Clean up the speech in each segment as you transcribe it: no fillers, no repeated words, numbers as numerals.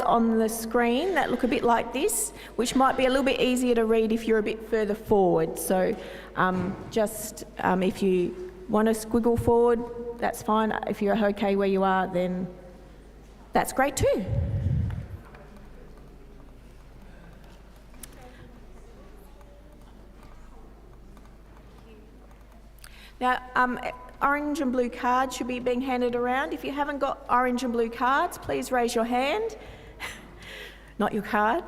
on the screen that look a bit like this, which might be a little bit easier to read if you're a bit further forward. So if you want to squiggle forward, that's fine. If you're okay where you are, then that's great too. Now, orange and blue cards should be being handed around. If you haven't got orange and blue cards, please raise your hand. Not your card.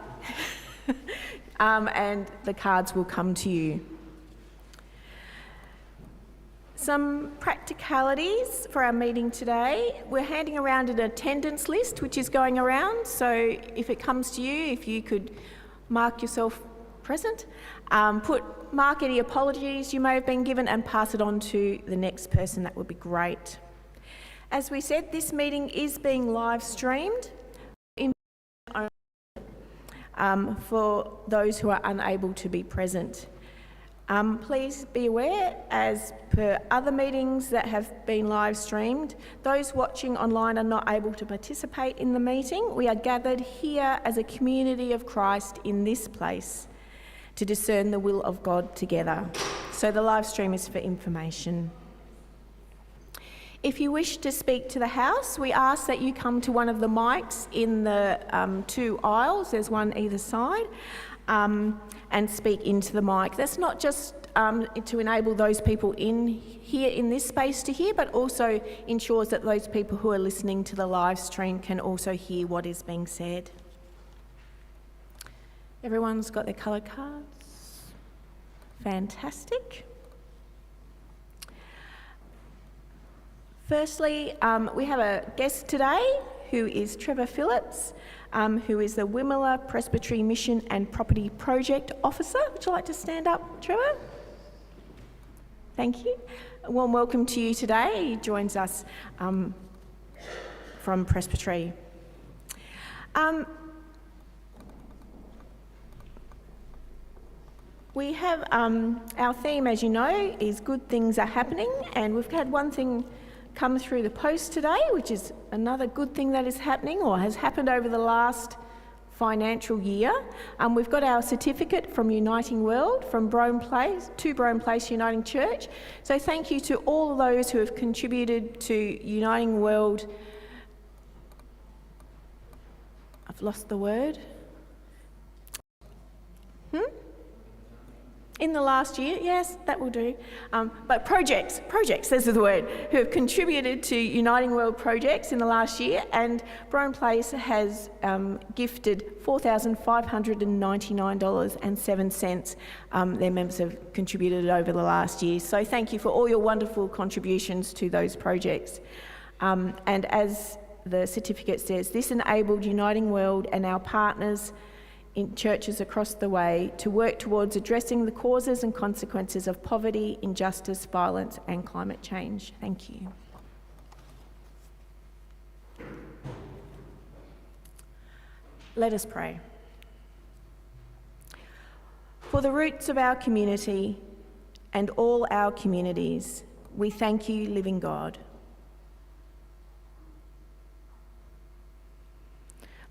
And the cards will come to you. Some practicalities for our meeting today. We're handing around an attendance list which is going around, so if it comes to you, if you could mark yourself present, mark any apologies you may have been given and pass it on to the next person. That would be great. As we said, this meeting is being live streamed for those who are unable to be present. Please be aware, as per other meetings that have been live streamed, those watching online are not able to participate in the meeting. We are gathered here as a community of Christ in this place to discern the will of God together. So the live stream is for information. If you wish to speak to the house, we ask that you come to one of the mics in the two aisles, there's one either side, and speak into the mic. That's not just to enable those people here in this space to hear, but also ensures that those people who are listening to the live stream can also hear what is being said. Everyone's got their coloured cards. Fantastic. Firstly, we have a guest today who is Trevor Phillips, who is the Wimmera Presbytery Mission and Property Project Officer. Would you like to stand up, Trevor? Thank you. A warm welcome to you today. He joins us from Presbytery. We have our theme, as you know, is good things are happening, and we've had one thing come through the post today, which is another good thing that is happening or has happened over the last financial year. We've got our certificate from Uniting World from Brome Place Uniting Church. So thank you to all those who have contributed to Uniting World. I've lost the word. In the last year, yes, that will do. But projects, this is the word, who have contributed to Uniting World projects in the last year, and Brome Place has gifted $4,599.07 their members have contributed over the last year. So thank you for all your wonderful contributions to those projects. And as the certificate says, this enabled Uniting World and our partners in churches across the way to work towards addressing the causes and consequences of poverty, injustice, violence and climate change. Thank you. Let us pray. For the roots of our community and all our communities, we thank you, living God.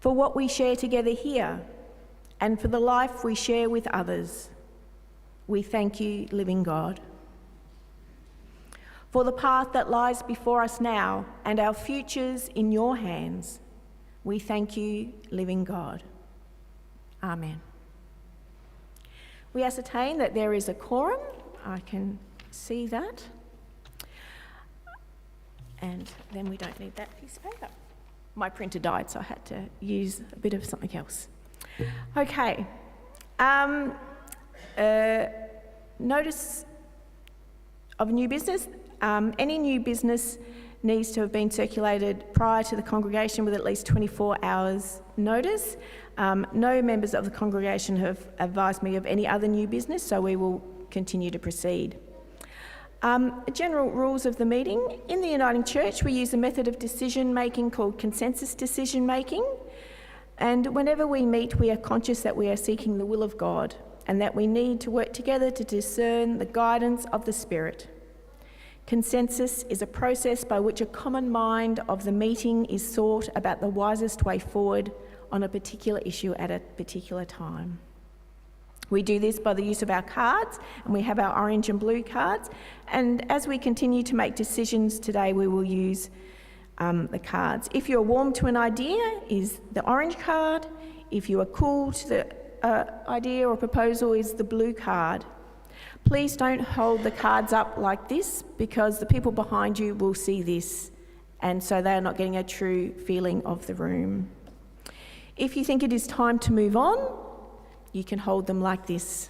For what we share together here, and for the life we share with others, we thank you, living God. For the path that lies before us now and our futures in your hands, we thank you, living God. Amen. We ascertain that there is a quorum. I can see that. And then we don't need that piece of paper. My printer died, so I had to use a bit of something else. Okay, notice of new business. Any new business needs to have been circulated prior to the congregation with at least 24 hours notice. No members of the congregation have advised me of any other new business, so we will continue to proceed. General rules of the meeting. In the Uniting Church, we use a method of decision-making called consensus decision-making. And whenever we meet, we are conscious that we are seeking the will of God and that we need to work together to discern the guidance of the Spirit. Consensus is a process by which a common mind of the meeting is sought about the wisest way forward on a particular issue at a particular time. We do this by the use of our cards, and we have our orange and blue cards. And as we continue to make decisions today, we will use the cards. If you're warm to an idea, is the orange card. If you are cool to the idea or proposal, is the blue card. Please don't hold the cards up like this, because the people behind you will see this, and so they are not getting a true feeling of the room. If you think it is time to move on, you can hold them like this.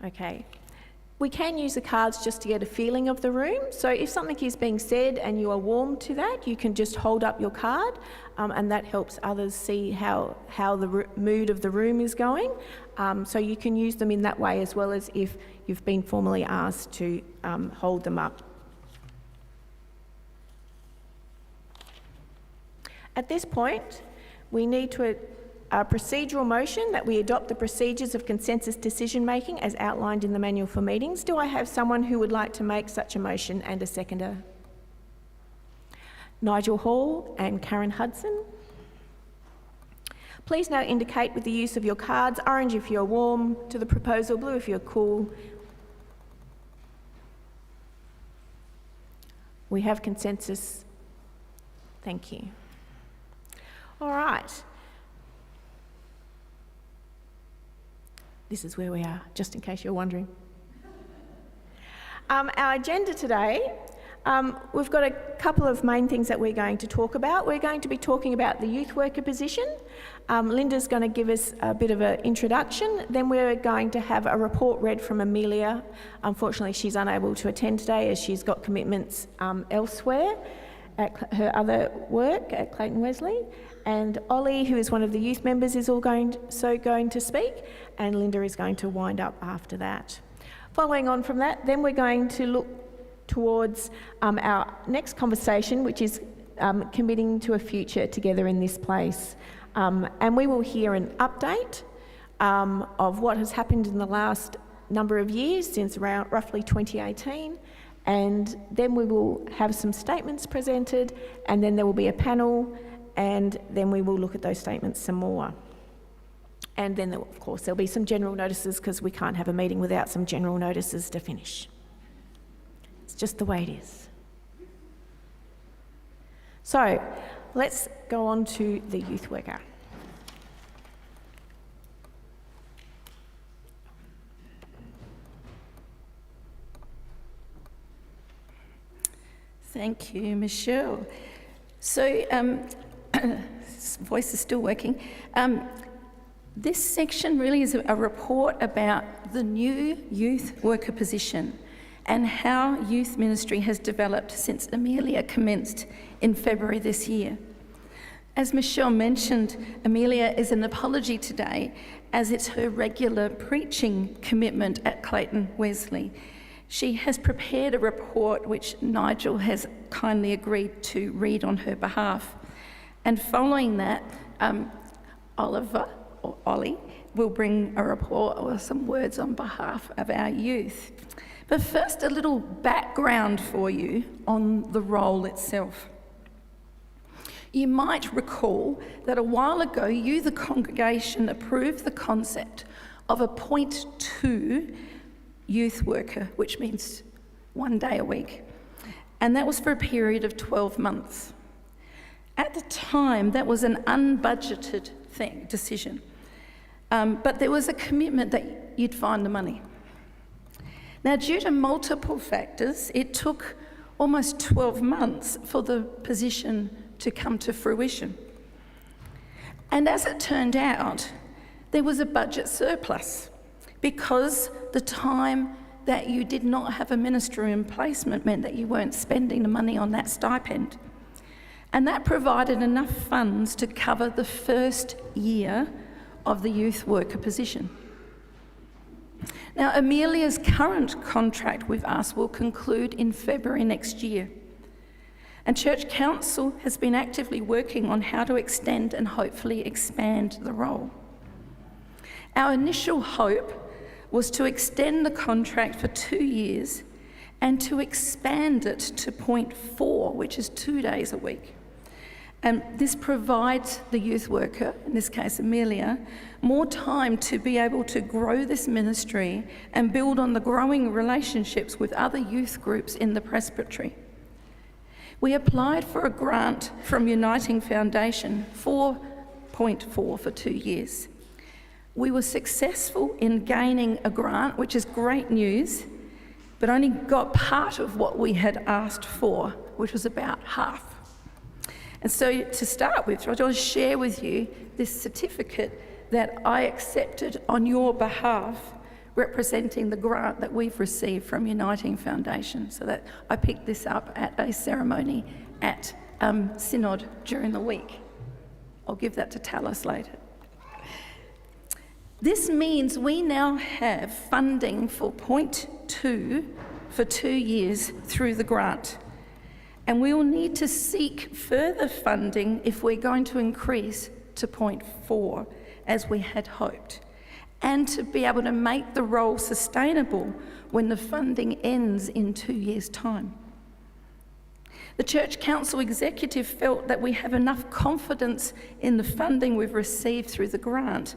Okay. We can use the cards just to get a feeling of the room. So if something is being said and you are warm to that, you can just hold up your card, and that helps others see how the mood of the room is going. So you can use them in that way, as well as if you've been formally asked to hold them up. At this point, we need to a procedural motion that we adopt the procedures of consensus decision-making as outlined in the manual for meetings. Do I have someone who would like to make such a motion, and a seconder? Nigel Hall and Karen Hudson. Please now indicate with the use of your cards, orange if you're warm to the proposal, blue if you're cool. We have consensus. Thank you. All right. This is where we are, just in case you're wondering. Our agenda today, we've got a couple of main things that we're going to talk about. We're going to be talking about the youth worker position. Linda's going to give us a bit of an introduction. Then we're going to have a report read from Amelia. Unfortunately, she's unable to attend today as she's got commitments elsewhere at her other work at Clayton Wesley. And Ollie, who is one of the youth members, is going to speak, and Linda is going to wind up after that. Following on from that, then we're going to look towards our next conversation, which is committing to a future together in this place. And we will hear an update of what has happened in the last number of years, since around roughly 2018. And then we will have some statements presented, and then there will be a panel, and then we will look at those statements some more. And then, of course, there'll be some general notices, because we can't have a meeting without some general notices to finish. It's just the way it is. So, let's go on to the youth worker. Thank you, Michelle. So, voice is still working. This section really is a report about the new youth worker position and how youth ministry has developed since Amelia commenced in February this year. As Michelle mentioned, Amelia is an apology today, as it's her regular preaching commitment at Clayton Wesley. She has prepared a report which Nigel has kindly agreed to read on her behalf. And following that, Oliver, or Ollie, will bring a report or some words on behalf of our youth. But first, a little background for you on the role itself. You might recall that a while ago, you, the congregation, approved the concept of a 0.2 youth worker, which means 1 day a week. And that was for a period of 12 months. At the time, that was an unbudgeted decision. But there was a commitment that you'd find the money. Now, due to multiple factors, it took almost 12 months for the position to come to fruition. And as it turned out, there was a budget surplus, because the time that you did not have a ministry in placement meant that you weren't spending the money on that stipend. And that provided enough funds to cover the first year of the youth worker position. Now, Amelia's current contract with us will conclude in February next year. And Church Council has been actively working on how to extend and hopefully expand the role. Our initial hope was to extend the contract for 2 years and to expand it to point 4, which is 2 days a week. And this provides the youth worker, in this case Amelia, more time to be able to grow this ministry and build on the growing relationships with other youth groups in the presbytery. We applied for a grant from Uniting Foundation for point 4 for 2 years. We were successful in gaining a grant, which is great news, but only got part of what we had asked for, which was about half. And so to start with, I want to share with you this certificate that I accepted on your behalf, representing the grant that we've received from Uniting Foundation. So that I picked this up at a ceremony at Synod during the week. I'll give that to Talis later. This means we now have funding for point 2 for 2 years through the grant. And we will need to seek further funding if we're going to increase to point 4, as we had hoped, and to be able to make the role sustainable when the funding ends in 2 years' time. The Church Council Executive felt that we have enough confidence in the funding we've received through the grant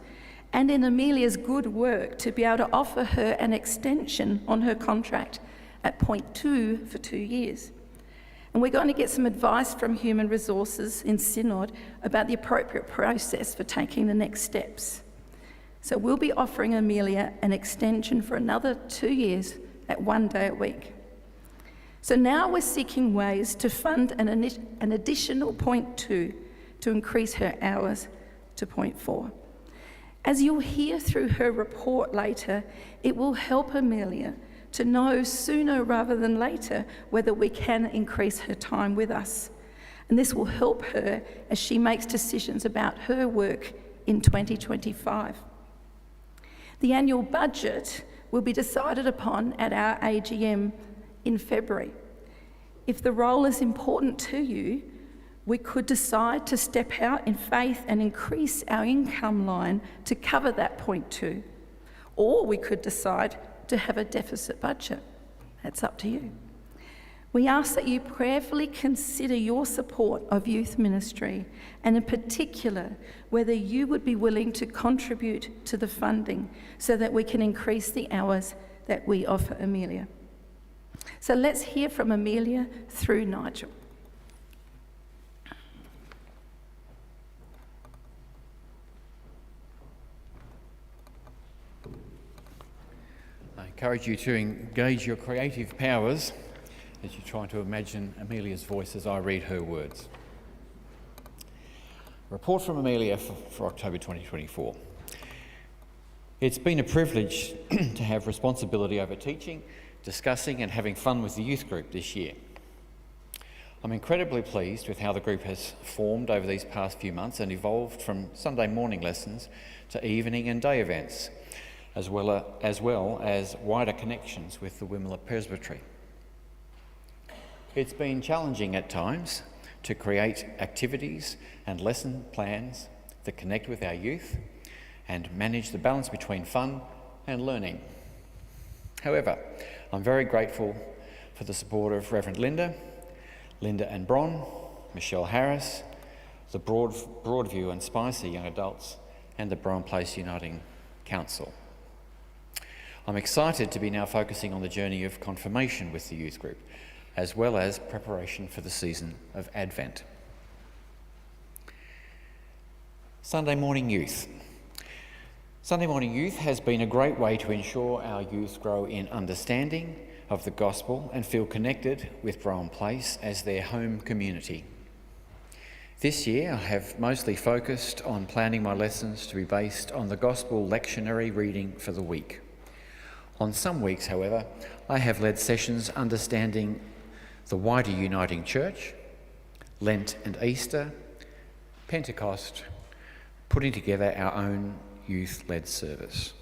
and in Amelia's good work to be able to offer her an extension on her contract at point 2 for 2 years. And we're going to get some advice from Human Resources in Synod about the appropriate process for taking the next steps. So we'll be offering Amelia an extension for another 2 years at 1 day a week. So now we're seeking ways to fund an additional point 2 to increase her hours to point 4. As you'll hear through her report later, it will help Amelia to know sooner rather than later whether we can increase her time with us. And this will help her as she makes decisions about her work in 2025. The annual budget will be decided upon at our AGM in February. If the role is important to you, we could decide to step out in faith and increase our income line to cover that point 2. Or we could decide to have a deficit budget. That's up to you. We ask that you prayerfully consider your support of youth ministry, and in particular, whether you would be willing to contribute to the funding so that we can increase the hours that we offer Amelia. So let's hear from Amelia through Nigel. I encourage you to engage your creative powers as you try to imagine Amelia's voice as I read her words. A report from Amelia for October 2024. It's been a privilege to have responsibility over teaching, discussing and having fun with the youth group this year. I'm incredibly pleased with how the group has formed over these past few months and evolved from Sunday morning lessons to evening and day events, as well as wider connections with the Wimmera Presbytery. It's been challenging at times to create activities and lesson plans that connect with our youth and manage the balance between fun and learning. However, I'm very grateful for the support of Reverend Linda and Bron, Michelle Harris, the Broadview and Spicy young adults, and the Brown Place Uniting Council. I'm excited to be now focusing on the journey of confirmation with the youth group, as well as preparation for the season of Advent. Sunday morning youth. Sunday morning youth has been a great way to ensure our youth grow in understanding of the gospel and feel connected with Brown Place as their home community. This year I have mostly focused on planning my lessons to be based on the gospel lectionary reading for the week. On some weeks, however, I have led sessions understanding the wider Uniting Church, Lent and Easter, Pentecost, putting together our own youth-led service.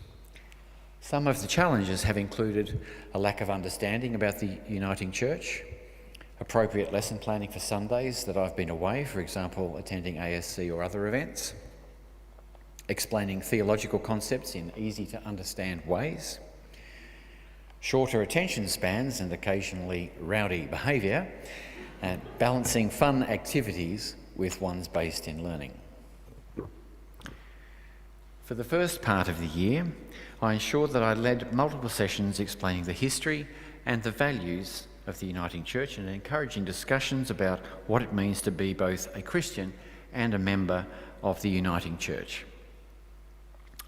Some of the challenges have included a lack of understanding about the Uniting Church, appropriate lesson planning for Sundays that I've been away, for example, attending ASC or other events, explaining theological concepts in easy-to-understand ways, shorter attention spans and occasionally rowdy behaviour, and balancing fun activities with ones based in learning. For the first part of the year, I ensured that I led multiple sessions explaining the history and the values of the Uniting Church and encouraging discussions about what it means to be both a Christian and a member of the Uniting Church.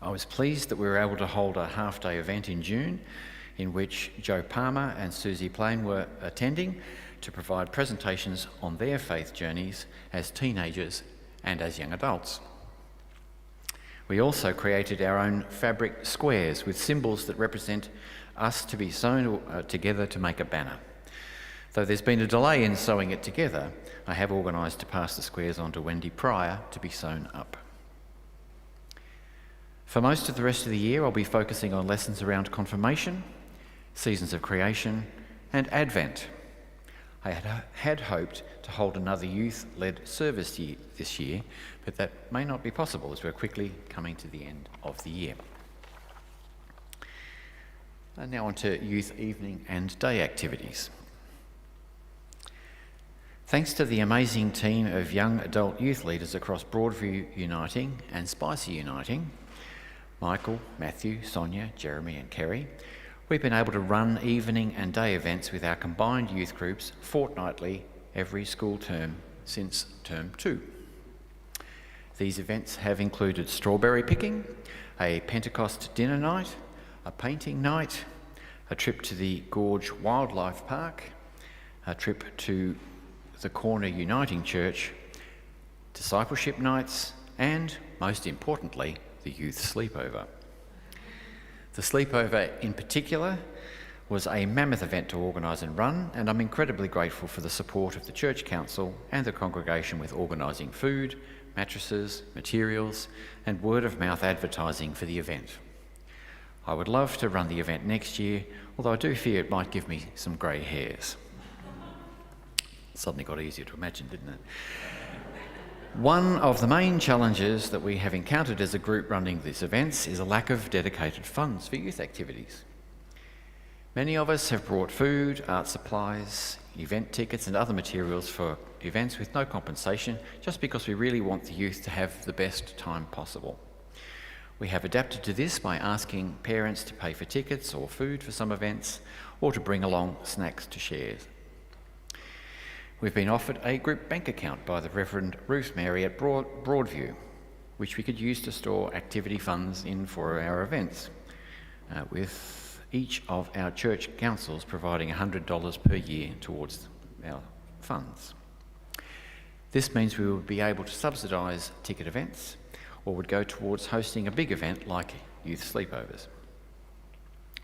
I was pleased that we were able to hold a half-day event in June in which Joe Palmer and Susie Plain were attending to provide presentations on their faith journeys as teenagers and as young adults. We also created our own fabric squares with symbols that represent us to be sewn together to make a banner. Though there's been a delay in sewing it together, I have organised to pass the squares on to Wendy Pryor to be sewn up. For most of the rest of the year, I'll be focusing on lessons around confirmation, seasons of creation, and Advent. I had hoped to hold another youth-led service this year, but that may not be possible as we're quickly coming to the end of the year. And now on to youth evening and day activities. Thanks to the amazing team of young adult youth leaders across Broadview Uniting and Spicy Uniting, Michael, Matthew, Sonia, Jeremy and Kerry, we've been able to run evening and day events with our combined youth groups fortnightly every school term since term 2. These events have included strawberry picking, a Pentecost dinner night, a painting night, a trip to the Gorge Wildlife Park, a trip to the Corner Uniting Church, discipleship nights, and, most importantly, the youth sleepover. The sleepover in particular was a mammoth event to organise and run, and I'm incredibly grateful for the support of the Church Council and the congregation with organising food, mattresses, materials, and word-of-mouth advertising for the event. I would love to run the event next year, although I do fear it might give me some grey hairs. Suddenly got easier to imagine, didn't it? One of the main challenges that we have encountered as a group running these events is a lack of dedicated funds for youth activities. Many of us have brought food, art supplies, event tickets and other materials for events with no compensation, just because we really want the youth to have the best time possible. We have adapted to this by asking parents to pay for tickets or food for some events, or to bring along snacks to share. We've been offered a group bank account by the Reverend Ruth Mary at Broadview, which we could use to store activity funds in for our events, with each of our church councils providing $100 per year towards our funds. This means we will be able to subsidise ticket events, or would go towards hosting a big event like youth sleepovers.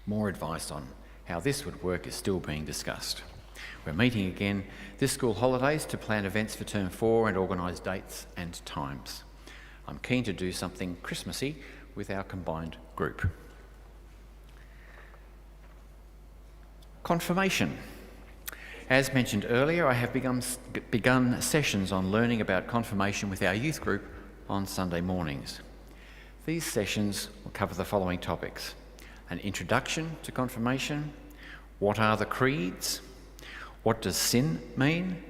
More advice on how this would work is still being discussed. We're meeting again this school holidays to plan events for term 4 and organise dates and times. I'm keen to do something Christmassy with our combined group. Confirmation. As mentioned earlier, I have begun sessions on learning about confirmation with our youth group on Sunday mornings. These sessions will cover the following topics: an introduction to confirmation, what are the creeds, what does sin mean,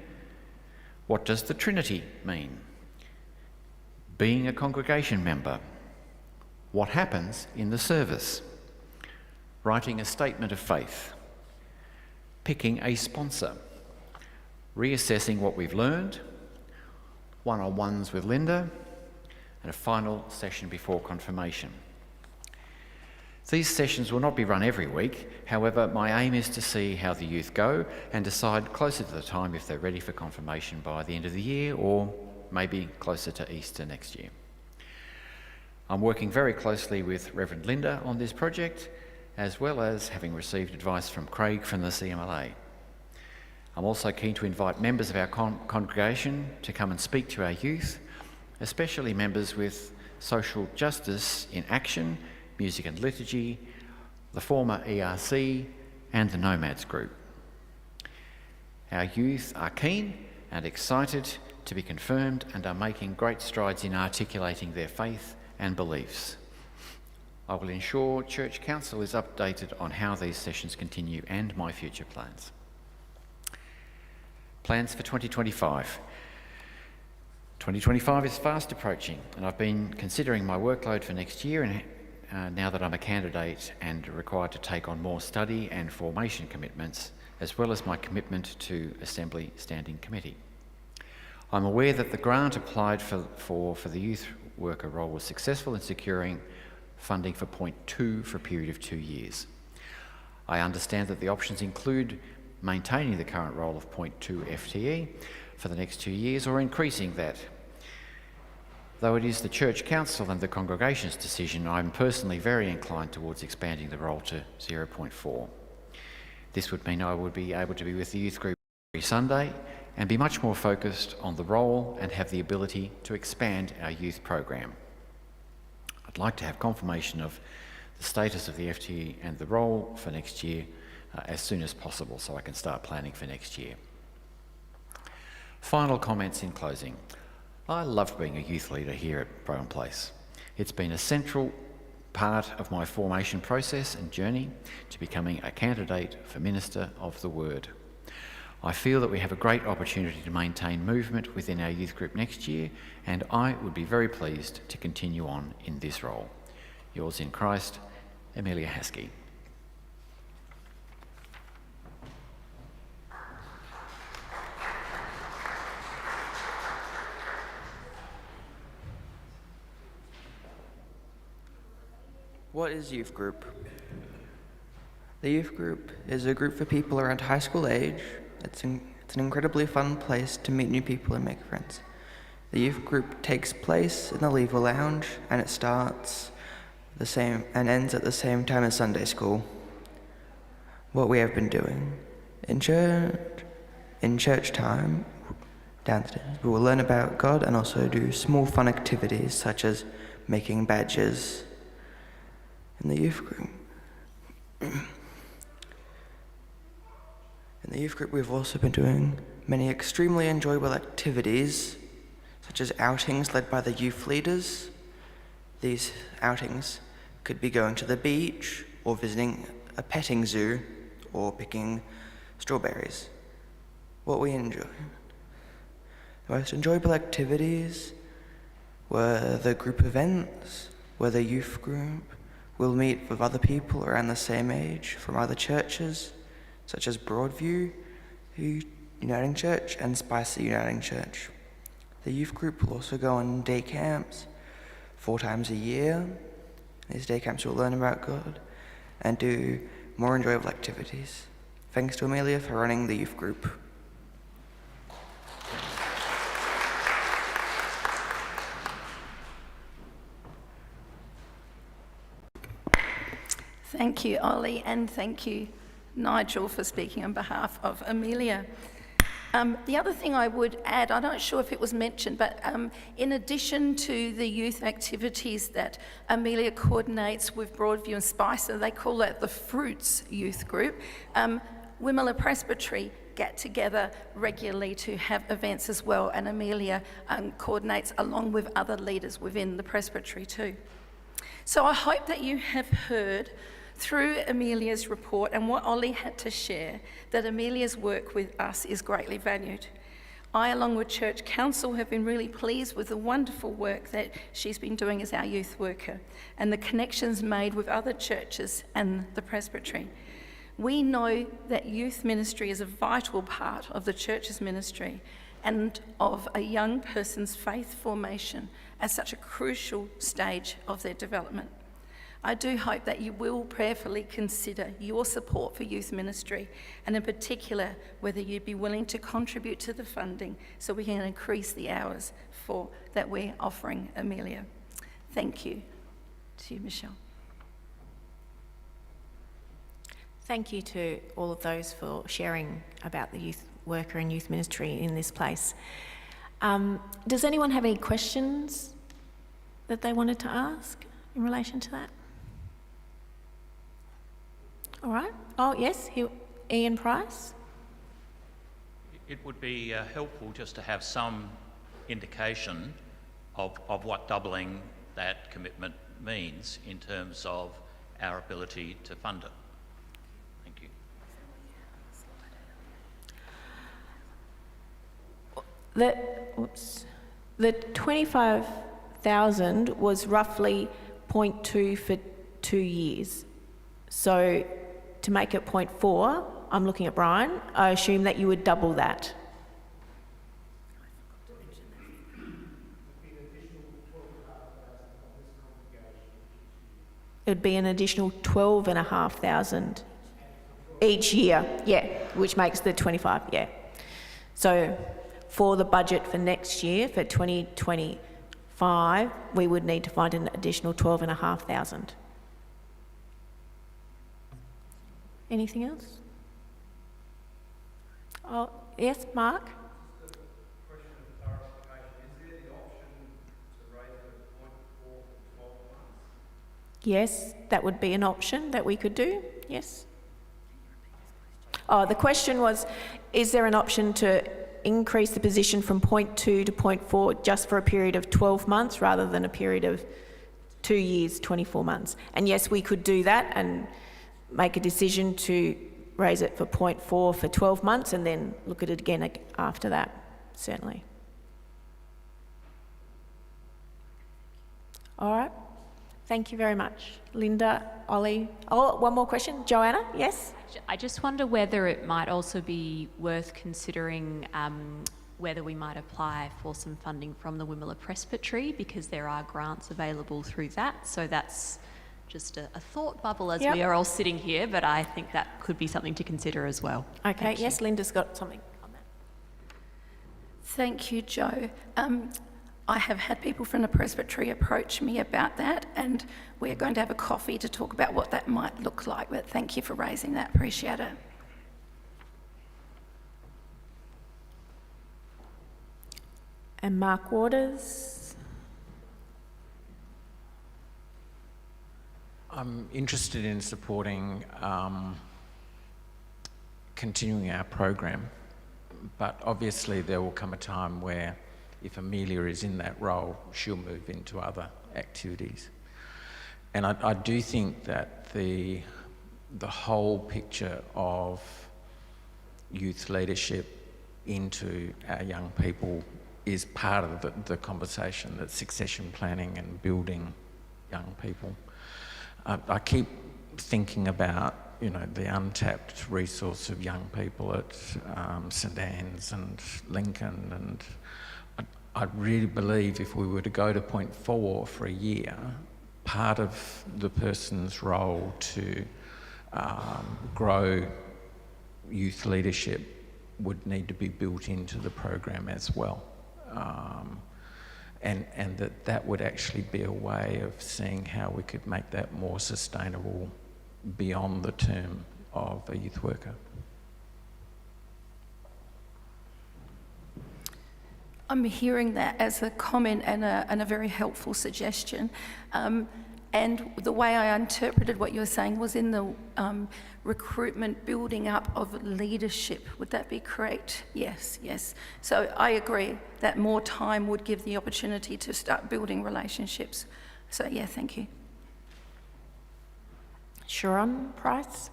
what does the Trinity mean, being a congregation member, what happens in the service, writing a statement of faith, picking a sponsor, reassessing what we've learned, one-on-ones with Linda, and a final session before confirmation. These sessions will not be run every week. However, my aim is to see how the youth go and decide closer to the time if they're ready for confirmation by the end of the year, or maybe closer to Easter next year. I'm working very closely with Reverend Linda on this project, as well as having received advice from Craig from the CMLA. I'm also keen to invite members of our congregation to come and speak to our youth, especially members with social justice in action, music and liturgy, the former ERC, and the Nomads group. Our youth are keen and excited to be confirmed and are making great strides in articulating their faith and beliefs. I will ensure Church Council is updated on how these sessions continue and my future plans. Plans for 2025. 2025 is fast approaching, and I've been considering my workload for next year, and now that I'm a candidate and required to take on more study and formation commitments, as well as my commitment to Assembly Standing Committee. I'm aware that the grant applied for the youth worker role was successful in securing funding for point 2 for a period of 2 years. I understand that the options include maintaining the current role of point 2 FTE for the next 2 years or increasing that. Though it is the Church Council and the Congregation's decision, I'm personally very inclined towards expanding the role to 0.4. This would mean I would be able to be with the youth group every Sunday and be much more focused on the role and have the ability to expand our youth program. I'd like to have confirmation of the status of the FTE and the role for next year as soon as possible so I can start planning for next year. Final comments in closing. I loved being a youth leader here at Brown Place. It's been a central part of my formation process and journey to becoming a candidate for Minister of the Word. I feel that we have a great opportunity to maintain movement within our youth group next year, and I would be very pleased to continue on in this role. Yours in Christ, Amelia Haskey. What is youth group? The youth group is a group for people around high school age. It's an incredibly fun place to meet new people and make friends. The youth group takes place in the Lever Lounge, and it starts the same and ends at the same time as Sunday school. What we have been doing in church time downstairs, we will learn about God and also do small fun activities such as making badges. In the youth group, we've also been doing many extremely enjoyable activities, such as outings led by the youth leaders. These outings could be going to the beach, or visiting a petting zoo, or picking strawberries. What we enjoy. The most enjoyable activities were the group events, where the youth group will meet with other people around the same age from other churches, such as Broadview Uniting Church and Spicer Uniting Church. The youth group will also go on day camps 4 times a year. These day camps will learn about God and do more enjoyable activities. Thanks to Amelia for running the youth group. Thank you, Ollie, and thank you, Nigel, for speaking on behalf of Amelia. The other thing I would add, I'm not sure if it was mentioned, but in addition to the youth activities that Amelia coordinates with Broadview and Spicer, they call it the Fruits Youth Group, Wimmera Presbytery get together regularly to have events as well, and Amelia coordinates along with other leaders within the presbytery too. So I hope that you have heard through Amelia's report and what Ollie had to share, that Amelia's work with us is greatly valued. I, along with Church Council, have been really pleased with the wonderful work that she's been doing as our youth worker and the connections made with other churches and the presbytery. We know that youth ministry is a vital part of the church's ministry and of a young person's faith formation at such a crucial stage of their development. I do hope that you will prayerfully consider your support for youth ministry, and in particular, whether you'd be willing to contribute to the funding so we can increase the hours that we're offering Amelia. Thank you. To you, Michelle. Thank you to all of those for sharing about the youth worker and youth ministry in this place. Does anyone have any questions that they wanted to ask in relation to that? All right. Oh, yes, Ian Price. It would be helpful just to have some indication of what doubling that commitment means in terms of our ability to fund it. Thank you. The 25,000 was roughly 0.2 for 2 years. So to make it 0.4, I'm looking at Brian, I assume that you would double that. It'd be an additional 12,500 each year, yeah, which makes the 25, yeah. So for the budget for next year, for 2025, we would need to find an additional 12,500. Anything else? Oh, yes, Mark? Yes, that would be an option that we could do, yes. Oh, the question was, is there an option to increase the position from 0.2 to 0.4 just for a period of 12 months rather than a period of 2 years, 24 months? And yes, we could do that and make a decision to raise it for 0.4 for 12 months and then look at it again after that, certainly. All right. Thank you very much. Linda, Ollie. Oh, one more question. Joanna, yes? I just wonder whether it might also be worth considering whether we might apply for some funding from the Wimmera Presbytery, because there are grants available through that. So that's just a thought bubble as we are all sitting here, but I think that could be something to consider as well. Okay, yes, Linda's got something on that. Thank you, Jo. I have had people from the Presbytery approach me about that, and we're going to have a coffee to talk about what that might look like, but thank you for raising that. Appreciate it. And Mark Waters. I'm interested in supporting continuing our program, but obviously there will come a time where if Amelia is in that role, she'll move into other activities. And I do think that the whole picture of youth leadership into our young people is part of the conversation, that succession planning and building young people. I keep thinking about, you know, the untapped resource of young people at St Anne's and Lincoln, and I really believe if we were to go to 0.4 for a year, part of the person's role to grow youth leadership would need to be built into the program as well. And that would actually be a way of seeing how we could make that more sustainable beyond the term of a youth worker. I'm hearing that as a comment and a very helpful suggestion. And the way I interpreted what you were saying was in the recruitment, building up of leadership. Would that be correct? Yes, yes. So I agree that more time would give the opportunity to start building relationships. So yeah, thank you. Sharon Price.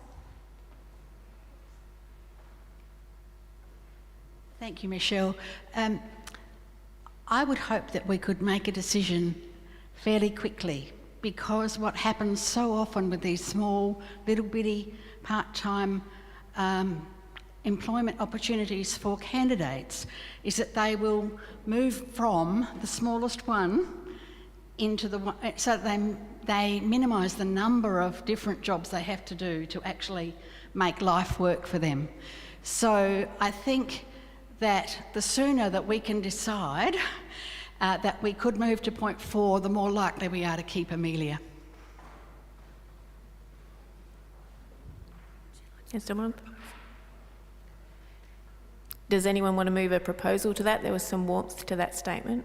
Thank you, Michelle. I would hope that we could make a decision fairly quickly, because what happens so often with these small, little bitty, part-time employment opportunities for candidates is that they will move from the smallest one into the one, so that they minimise the number of different jobs they have to do to actually make life work for them. So I think that the sooner that we can decide that we could move to 0.4, the more likely we are to keep Amelia. Yes, someone? Does anyone want to move a proposal to that? There was some warmth to that statement.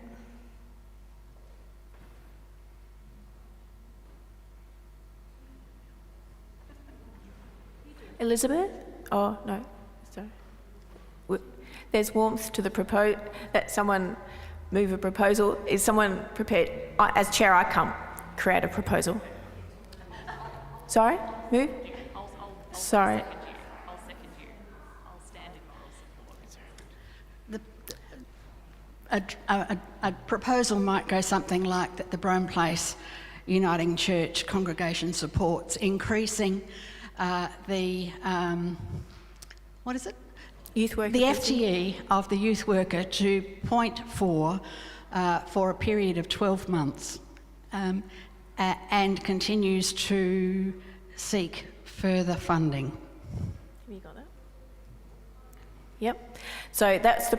Elizabeth? Oh, no, sorry. There's warmth to the that someone move a proposal. Is someone prepared? As chair, I can't create a proposal. Sorry? Move? Sorry. I'll second you. I'll stand in moral support. A proposal might go something like that the Brome Place Uniting Church congregation supports increasing the Youth worker. the FTE of the youth worker to 0.4 for a period of 12 months and continues to seek further funding. Have you got that? Yep. So that's the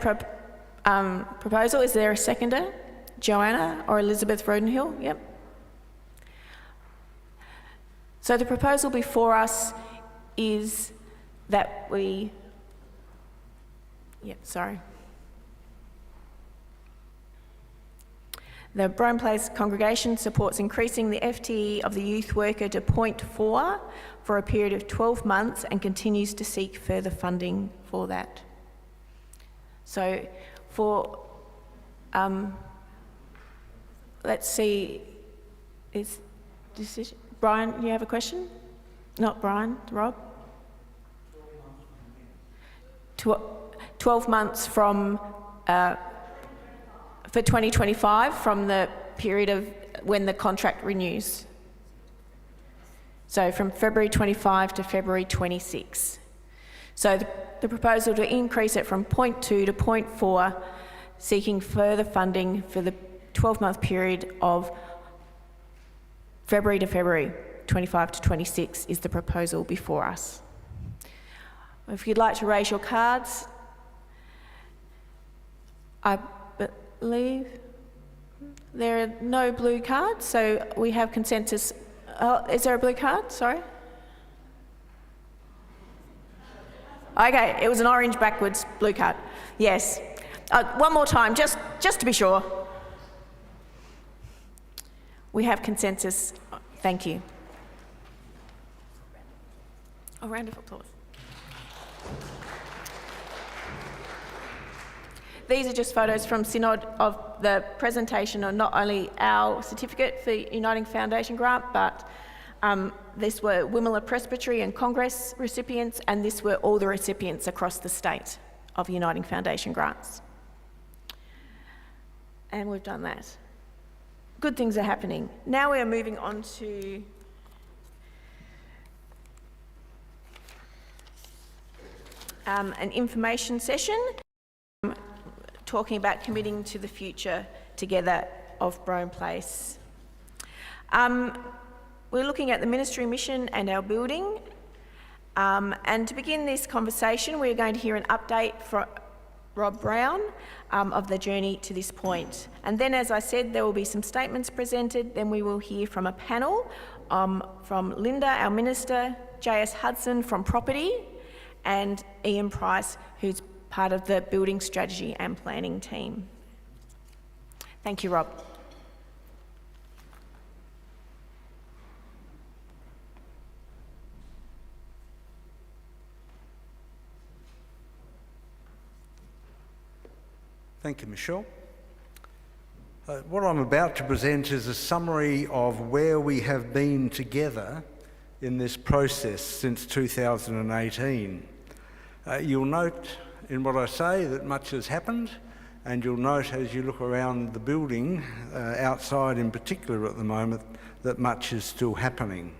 proposal. Is there a seconder? Joanna or Elizabeth Rodenhill? Yep. So the proposal before us is that we... The Brome Place Congregation supports increasing the FTE of the youth worker to 0.4 for a period of 12 months and continues to seek further funding for that. So for, let's see, is decision, Brian, you have a question? Not Brian, Rob? 12 months from, for 2025 from the period of when the contract renews. So from February 25 to February 26. So the proposal to increase it from 0.2 to 0.4, seeking further funding for the 12-month period of February to February 25 to 26 is the proposal before us. If you'd like to raise your cards, I believe there are no blue cards, so we have consensus. Is there a blue card? Sorry. Okay, it was an orange backwards blue card. Yes. One more time, just to be sure. We have consensus. Thank you. A round of applause. These are just photos from Synod of the presentation of not only our certificate for Uniting Foundation grant, but this were Wimmera Presbytery and Congress recipients, and this were all the recipients across the state of Uniting Foundation grants. And we've done that. Good things are happening. Now we are moving on to an information session, talking about committing to the future together of Brome Place. We're looking at the ministry mission and our building. And to begin this conversation, we're going to hear an update from Rob Brown of the journey to this point. And then, as I said, there will be some statements presented. Then we will hear from a panel from Linda, our Minister, J.S. Hudson from Property, and Ian Price, who's part of the Building Strategy and Planning team. Thank you, Rob. Thank you, Michelle. What I'm about to present is a summary of where we have been together in this process since 2018. You'll note in what I say that much has happened, and you'll note as you look around the building, outside in particular at the moment, that much is still happening.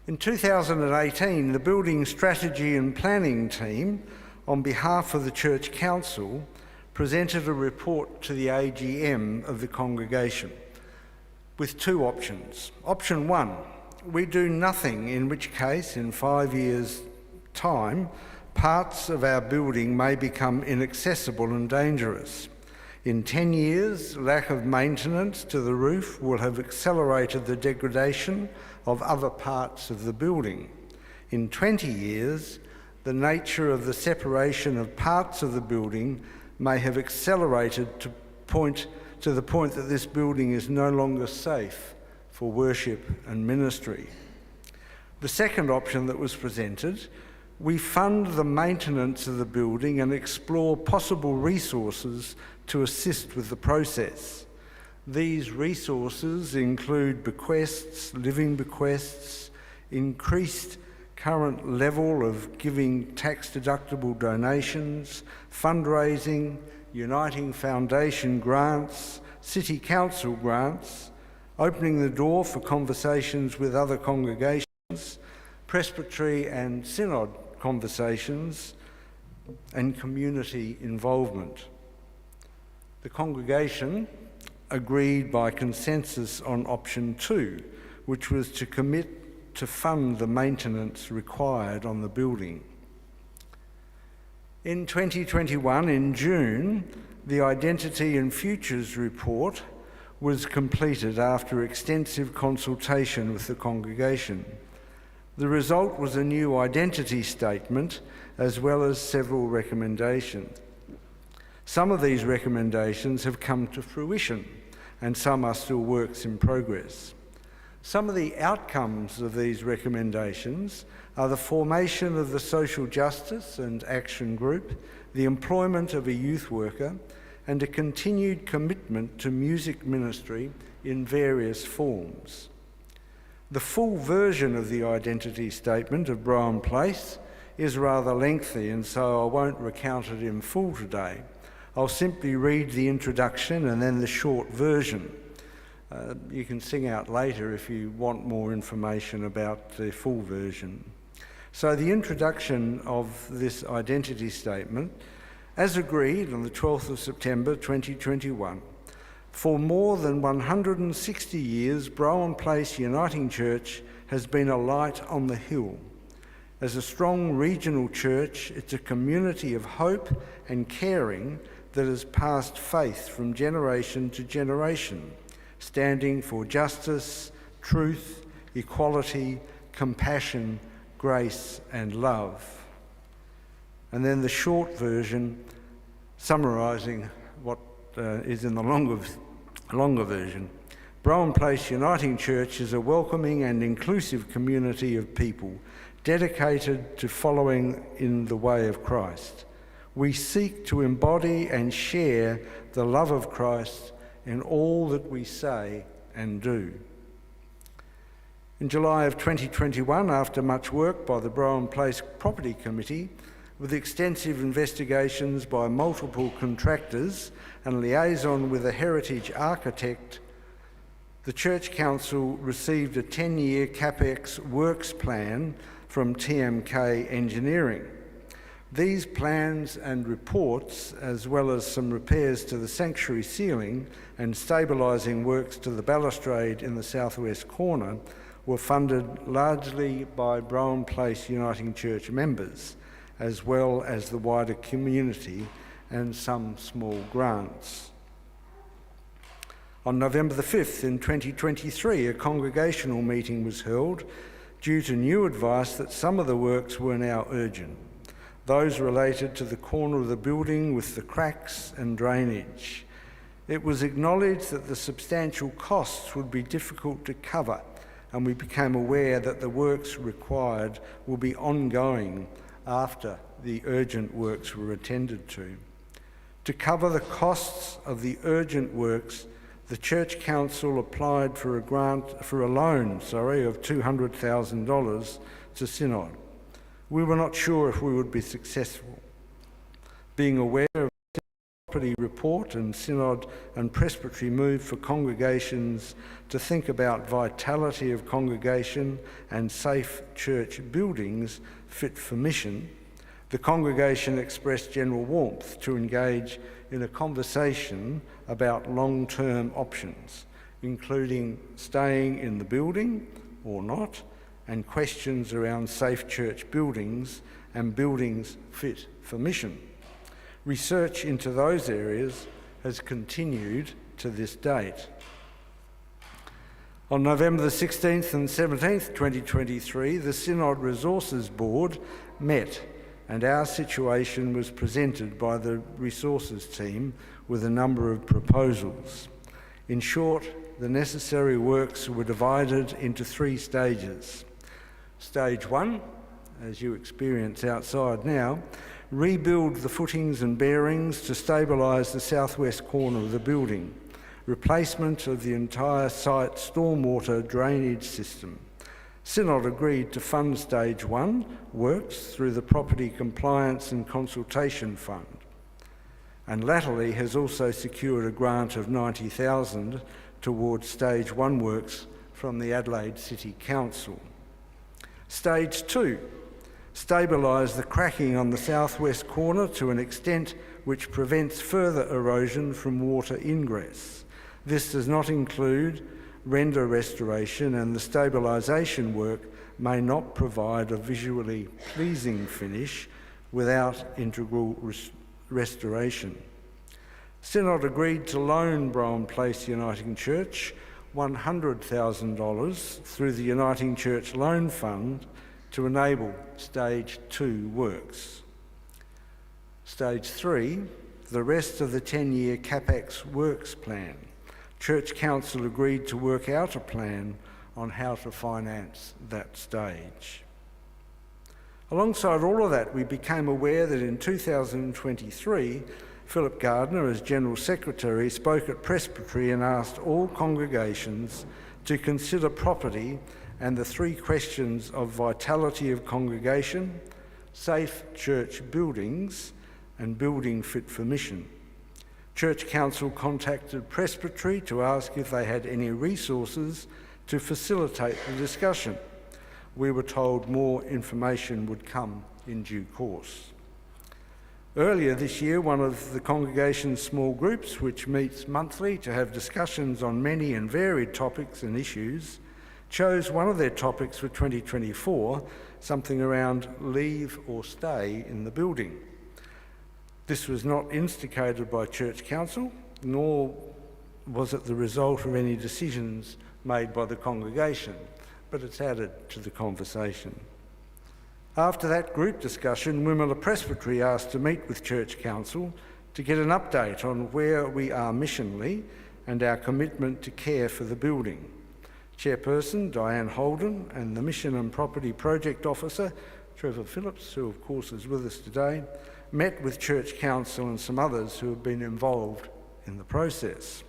In 2018, the Building Strategy and Planning team, on behalf of the Church Council, presented a report to the AGM of the congregation with two options. Option one, we do nothing, in which case, in 5 years' time, parts of our building may become inaccessible and dangerous. In 10 years, lack of maintenance to the roof will have accelerated the degradation of other parts of the building. In 20 years, the nature of the separation of parts of the building may have accelerated to the point that this building is no longer safe for worship and ministry. The second option that was presented we fund the maintenance of the building and explore possible resources to assist with the process. These resources include bequests, living bequests, increased current level of giving tax-deductible donations, fundraising, uniting foundation grants, city council grants, opening the door for conversations with other congregations, presbytery and synod conversations, and community involvement. The congregation agreed by consensus on option 2, which was to commit to fund the maintenance required on the building. In 2021, in June, the Identity and Futures report was completed after extensive consultation with the congregation. The result was a new identity statement as well as several recommendations. Some of these recommendations have come to fruition and some are still works in progress. Some of the outcomes of these recommendations are the formation of the Social Justice and Action Group, the employment of a youth worker, and a continued commitment to music ministry in various forms. The full version of the identity statement of Brown Place is rather lengthy, and so I won't recount it in full today. I'll simply read the introduction and then the short version. You can sing out later if you want more information about the full version. So the introduction of this identity statement, as agreed on the 12th of September 2021, for more than 160 years, Brown Place Uniting Church has been a light on the hill. As a strong regional church, it's a community of hope and caring that has passed faith from generation to generation, standing for justice, truth, equality, compassion, grace and love. And then the short version summarising what is in the longer version. Brown Place Uniting Church is a welcoming and inclusive community of people dedicated to following in the way of Christ. We seek to embody and share the love of Christ in all that we say and do. In July of 2021, after much work by the Brown Place Property Committee, with extensive investigations by multiple contractors and liaison with a heritage architect, the Church Council received a 10-year CapEx works plan from TMK Engineering. These plans and reports, as well as some repairs to the sanctuary ceiling and stabilising works to the balustrade in the southwest corner, were funded largely by Brown Place Uniting Church members, as well as the wider community and some small grants. On November the 5th in 2023, a congregational meeting was held due to new advice that some of the works were now urgent. Those related to the corner of the building with the cracks and drainage. It was acknowledged that the substantial costs would be difficult to cover, and we became aware that the works required will be ongoing after the urgent works were attended to. To cover the costs of the urgent works, the Church Council applied for a loan of $200,000 to Synod. We were not sure if we would be successful. Being aware of the property report and Synod and Presbytery moved for congregations to think about vitality of congregation and safe church buildings fit for mission, the congregation expressed general warmth to engage in a conversation about long-term options, including staying in the building or not, and questions around safe church buildings and buildings fit for mission. Research into those areas has continued to this date. On November the 16th and 17th, 2023, the Synod Resources Board met and our situation was presented by the resources team with a number of proposals. In short, the necessary works were divided into 3 stages. Stage 1, as you experience outside now, rebuild the footings and bearings to stabilise the southwest corner of the building, replacement of the entire site stormwater drainage system. Synod agreed to fund Stage 1 works through the Property Compliance and Consultation Fund, and latterly has also secured a grant of $90,000 towards Stage 1 works from the Adelaide City Council. Stage 2, stabilise the cracking on the southwest corner to an extent which prevents further erosion from water ingress. This does not include render restoration, and the stabilisation work may not provide a visually pleasing finish without integral restoration. Synod agreed to loan Brown Place Uniting Church $100,000 through the Uniting Church Loan Fund to enable Stage 2 works. Stage 3, the rest of the 10-year CapEx works plan. Church Council agreed to work out a plan on how to finance that stage. Alongside all of that, we became aware that in 2023, Philip Gardner, as General Secretary, spoke at Presbytery and asked all congregations to consider property and the 3 questions of vitality of congregation, safe church buildings, and building fit for mission. Church Council contacted Presbytery to ask if they had any resources to facilitate the discussion. We were told more information would come in due course. Earlier this year, one of the congregation's small groups, which meets monthly to have discussions on many and varied topics and issues, chose one of their topics for 2024, something around leave or stay in the building. This was not instigated by Church Council, nor was it the result of any decisions made by the congregation, but it's added to the conversation. After that group discussion, Wimmera Presbytery asked to meet with Church Council to get an update on where we are missionally and our commitment to care for the building. Chairperson Diane Holden and the Mission and Property Project Officer, Trevor Phillips, who of course is with us today, met with Church Council and some others who have been involved in the process.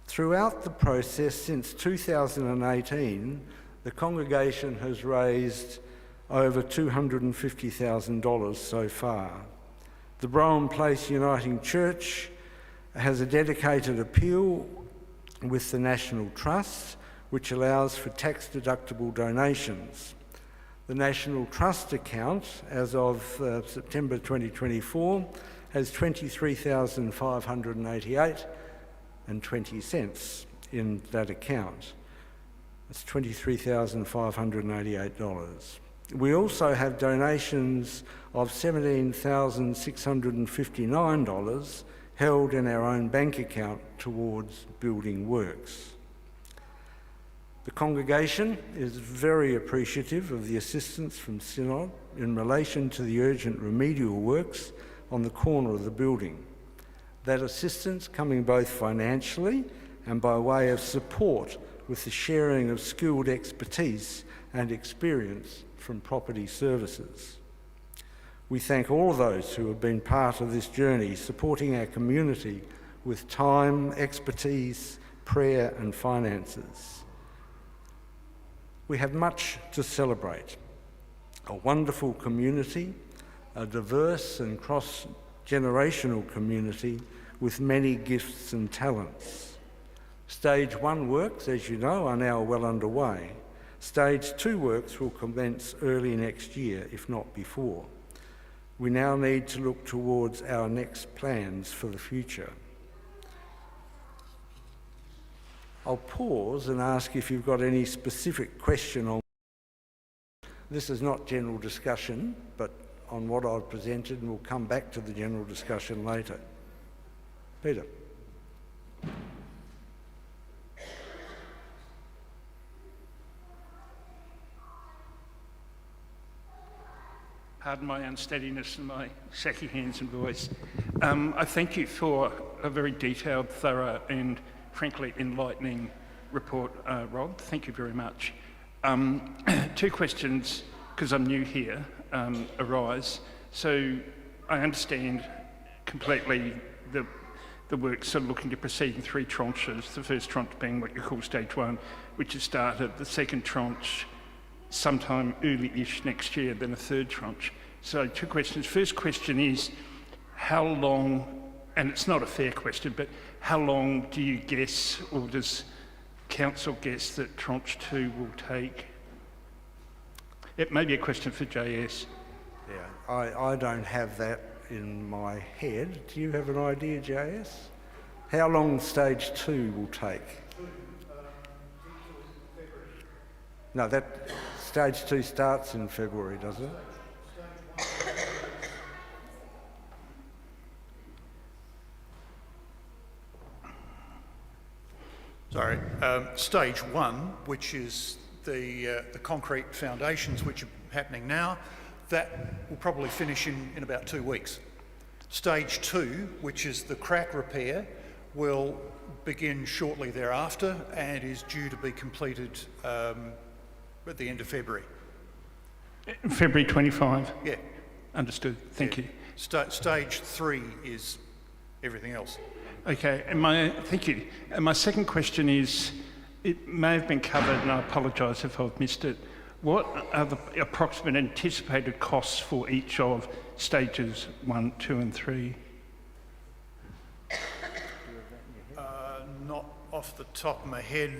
Throughout the process since 2018, the congregation has raised over $250,000 so far. The Brown Place Uniting Church has a dedicated appeal with the National Trust, which allows for tax-deductible donations. The National Trust account, as of September 2024, has $23,588.20 in that account. That's $23,588. We also have donations of $17,659 held in our own bank account towards building works. The congregation is very appreciative of the assistance from Synod in relation to the urgent remedial works on the corner of the building. That assistance coming both financially and by way of support with the sharing of skilled expertise and experience from property services. We thank all those who have been part of this journey, supporting our community with time, expertise, prayer and finances. We have much to celebrate. A wonderful community, a diverse and cross-generational community with many gifts and talents. Stage 1 works, as you know, are now well underway. Stage 2 works will commence early next year, if not before. We now need to look towards our next plans for the future. I'll pause and ask if you've got any specific question on. This is not general discussion, but on what I've presented, and we'll come back to the general discussion later. Peter. Pardon my unsteadiness and my shaky hands and voice. I thank you for a very detailed, thorough and frankly enlightening report, Rob. Thank you very much. 2 questions because I'm new here, arise. So I understand completely the works are looking to proceed in 3 tranches, the first tranche being what you call stage 1, which has started, the second tranche sometime early-ish next year, then a third tranche. So 2 questions. First question is, how long, and it's not a fair question, but how long do you guess, or does council guess that tranche 2 will take? It may be a question for JS. Yeah, I don't have that in my head. Do you have an idea, JS? How long stage 2 will take? No, that stage 2 starts in February, does it? Sorry, stage 1, which is the concrete foundations which are happening now, that will probably finish in about 2 weeks. Stage 2, which is the crack repair, will begin shortly thereafter and is due to be completed at the end of February. February 25? Yeah. Understood. Thank you. Stage 3 is everything else. Okay, thank you. And my second question is, it may have been covered, and I apologise if I've missed it. What are the approximate anticipated costs for each of stages 1, 2 and 3? Not off the top of my head.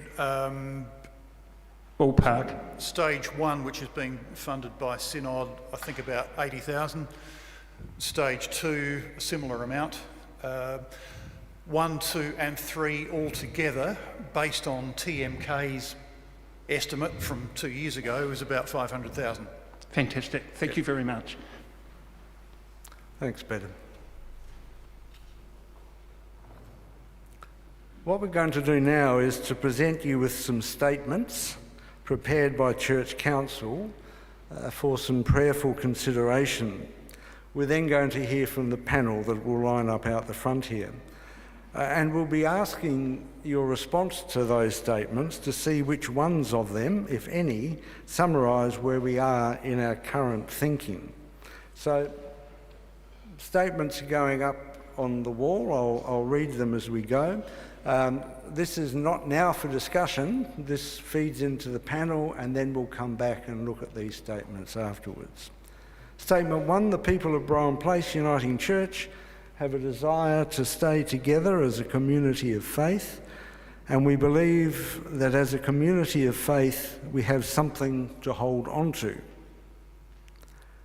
Ballpark. Stage 1, which is being funded by Synod, I think about 80,000. Stage 2, a similar amount. 1, 2 and 3 altogether, based on TMK's estimate from 2 years ago, was about 500,000. Fantastic. Thank you very much. Thanks, Peter. What we're going to do now is to present you with some statements prepared by Church Council for some prayerful consideration. We're then going to hear from the panel that will line up out the front here. And we'll be asking your response to those statements to see which ones of them, if any, summarise where we are in our current thinking. So, statements are going up on the wall. I'll read them as we go. This is not now for discussion. This feeds into the panel, and then we'll come back and look at these statements afterwards. Statement 1, the people of Brian Place Uniting Church have a desire to stay together as a community of faith, and we believe that as a community of faith we have something to hold on to.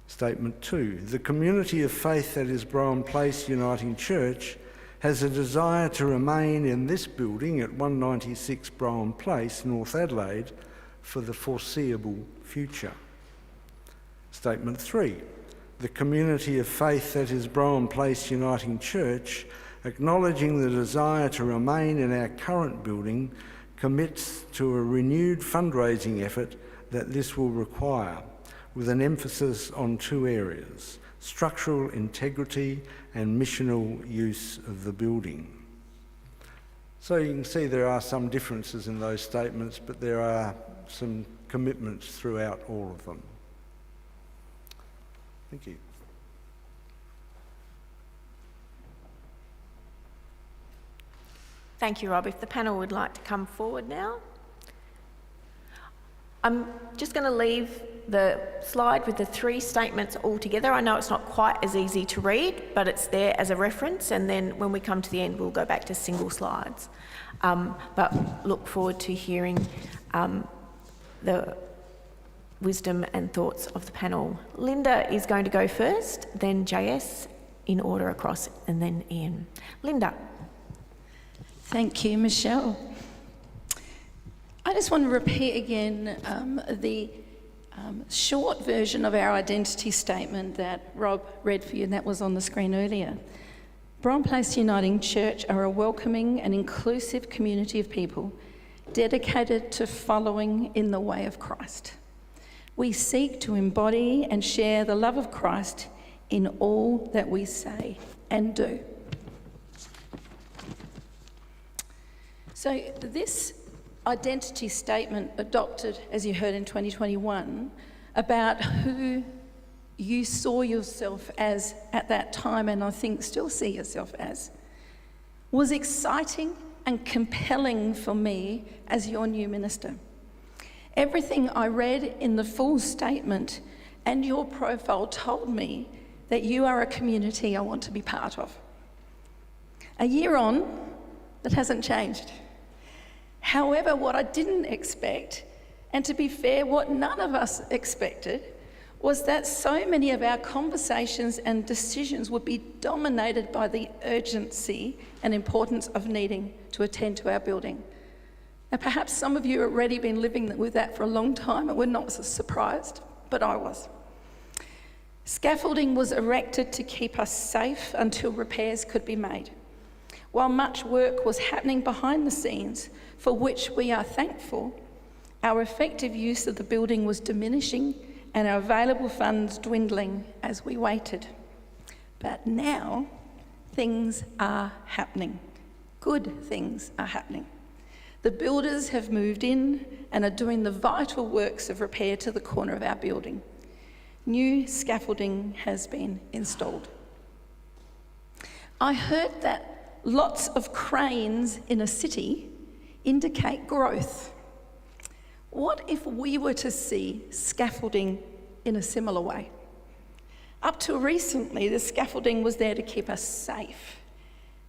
Statement 2, the community of faith that is Brian Place Uniting Church has a desire to remain in this building at 196 Brian Place, North Adelaide, for the foreseeable future. Statement 3, the community of faith that is Brian Place Uniting Church, acknowledging the desire to remain in our current building, commits to a renewed fundraising effort that this will require, with an emphasis on 2 areas: structural integrity and missional use of the building. So you can see there are some differences in those statements, but there are some commitments throughout all of them. Thank you. Thank you, Rob. If the panel would like to come forward now. I'm just going to leave the slide with the 3 statements all together. I know it's not quite as easy to read, but it's there as a reference, and then when we come to the end, we'll go back to single slides. But look forward to hearing the wisdom and thoughts of the panel. Linda is going to go first, then JS in order across, and then Ian. Linda. Thank you, Michelle. I just want to repeat again the short version of our identity statement that Rob read for you, and that was on the screen earlier. Brian Place Uniting Church are a welcoming and inclusive community of people dedicated to following in the way of Christ. We seek to embody and share the love of Christ in all that we say and do. So this identity statement, adopted, as you heard, in 2021, about who you saw yourself as at that time, and I think still see yourself as, was exciting and compelling for me as your new minister. Everything I read in the full statement and your profile told me that you are a community I want to be part of. A year on, that hasn't changed. However, what I didn't expect, and to be fair, what none of us expected, was that so many of our conversations and decisions would be dominated by the urgency and importance of needing to attend to our building. Now, perhaps some of you have already been living with that for a long time and were not so surprised, but I was. Scaffolding was erected to keep us safe until repairs could be made. While much work was happening behind the scenes, for which we are thankful, our effective use of the building was diminishing and our available funds dwindling as we waited. But now, things are happening. Good things are happening. The builders have moved in and are doing the vital works of repair to the corner of our building. New scaffolding has been installed. I heard that lots of cranes in a city indicate growth. What if we were to see scaffolding in a similar way? Up till recently, the scaffolding was there to keep us safe.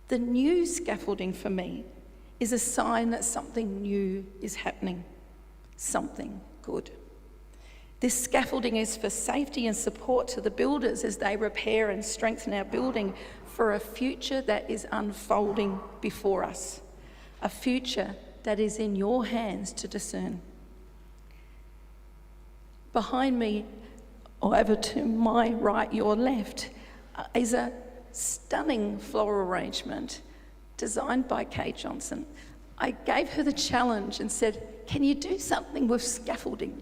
The new scaffolding for me is a sign that something new is happening, something good. This scaffolding is for safety and support to the builders as they repair and strengthen our building for a future that is unfolding before us, a future that is in your hands to discern. Behind me, or over to my right, your left, is a stunning floral arrangement designed by Kay Johnson. I gave her the challenge and said, can you do something with scaffolding?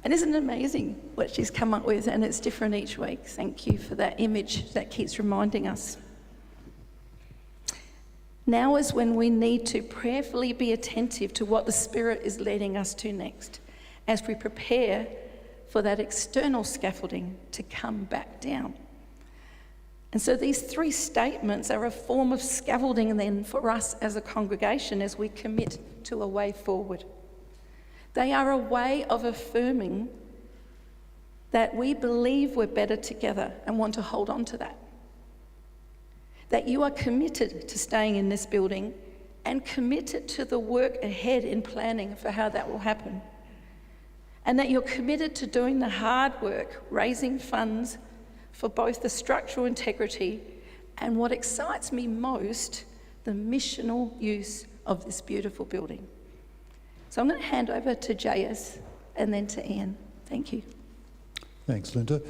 And isn't it amazing what she's come up with? And it's different each week. Thank you for that image that keeps reminding us. Now is when we need to prayerfully be attentive to what the Spirit is leading us to next, as we prepare for that external scaffolding to come back down. And so these three statements are a form of scaffolding then for us as a congregation as we commit to a way forward. They are a way of affirming that we believe we're better together and want to hold on to that. That you are committed to staying in this building and committed to the work ahead in planning for how that will happen. And that you're committed to doing the hard work, raising funds for both the structural integrity and, what excites me most, the missional use of this beautiful building. So I'm going to hand over to JS and then to Ian. Thank you. Thanks, Linda.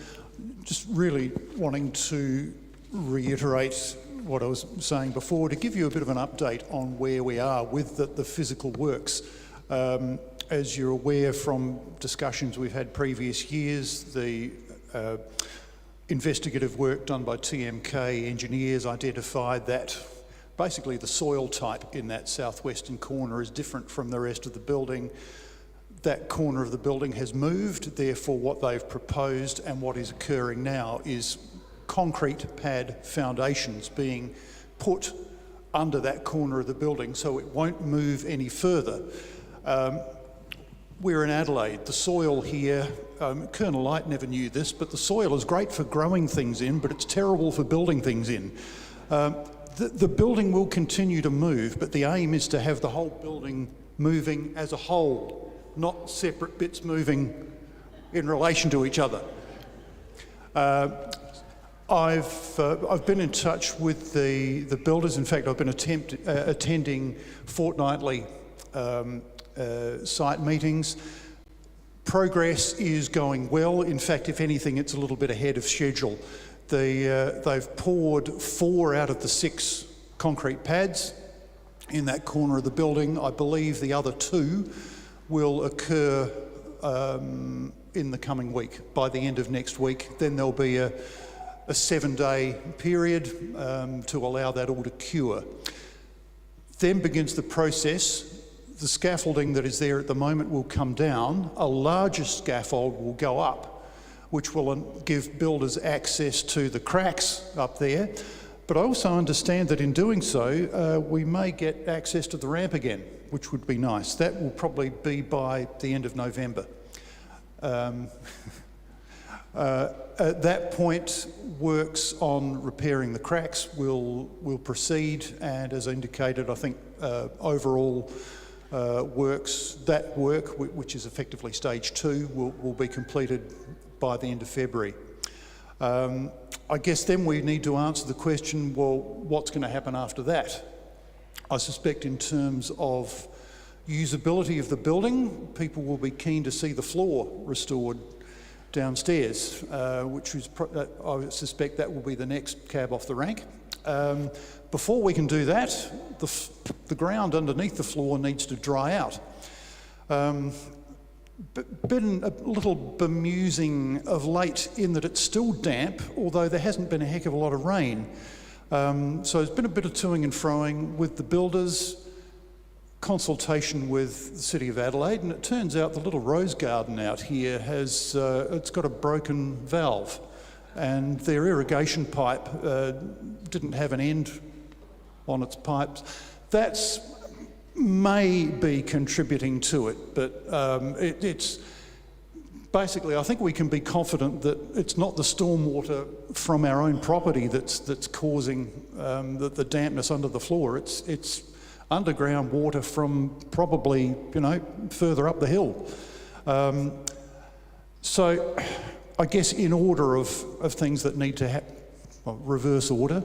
Just really wanting to reiterate what I was saying before, to give you a bit of an update on where we are with the physical works. As you're aware from discussions we've had previous years, the investigative work done by TMK engineers identified that basically the soil type in that southwestern corner is different from the rest of the building. That corner of the building has moved, therefore what they've proposed and what is occurring now is concrete pad foundations being put under that corner of the building so it won't move any further. We're in Adelaide. The soil here, Colonel Light never knew this, but the soil is great for growing things in, but it's terrible for building things in. The building will continue to move, but the aim is to have the whole building moving as a whole, not separate bits moving in relation to each other. I've been in touch with the builders. In fact, I've been attending fortnightly site meetings. Progress is going well. In fact, if anything, it's a little bit ahead of schedule. They've poured 4 out of the 6 concrete pads in that corner of the building. I believe the other 2 will occur in the coming week, by the end of next week. Then there'll be a 7-day period to allow that all to cure. Then begins the process the scaffolding that is there at the moment will come down, a larger scaffold will go up, which will give builders access to the cracks up there. But I also understand that in doing so, we may get access to the ramp again, which would be nice. That will probably be by the end of November. At that point, works on repairing the cracks will proceed, and as indicated, I think overall that work, which is effectively stage 2, will be completed by the end of February. I guess then we need to answer the question, well, what's going to happen after that? I suspect in terms of usability of the building, people will be keen to see the floor restored downstairs, which is, I suspect that will be the next cab off the rank. Before we can do that, the ground underneath the floor needs to dry out. Been a little bemusing of late in that it's still damp, although there hasn't been a heck of a lot of rain. So there's been a bit of toing and froing with the builders, consultation with the City of Adelaide, and it turns out the little rose garden out here has it's got a broken valve, and their irrigation pipe didn't have an end on its pipes. That's may be contributing to it, but it's basically, I think we can be confident that it's not the stormwater from our own property that's causing the dampness under the floor. It's underground water from probably, further up the hill. So I guess in order of things that need to happen, reverse order,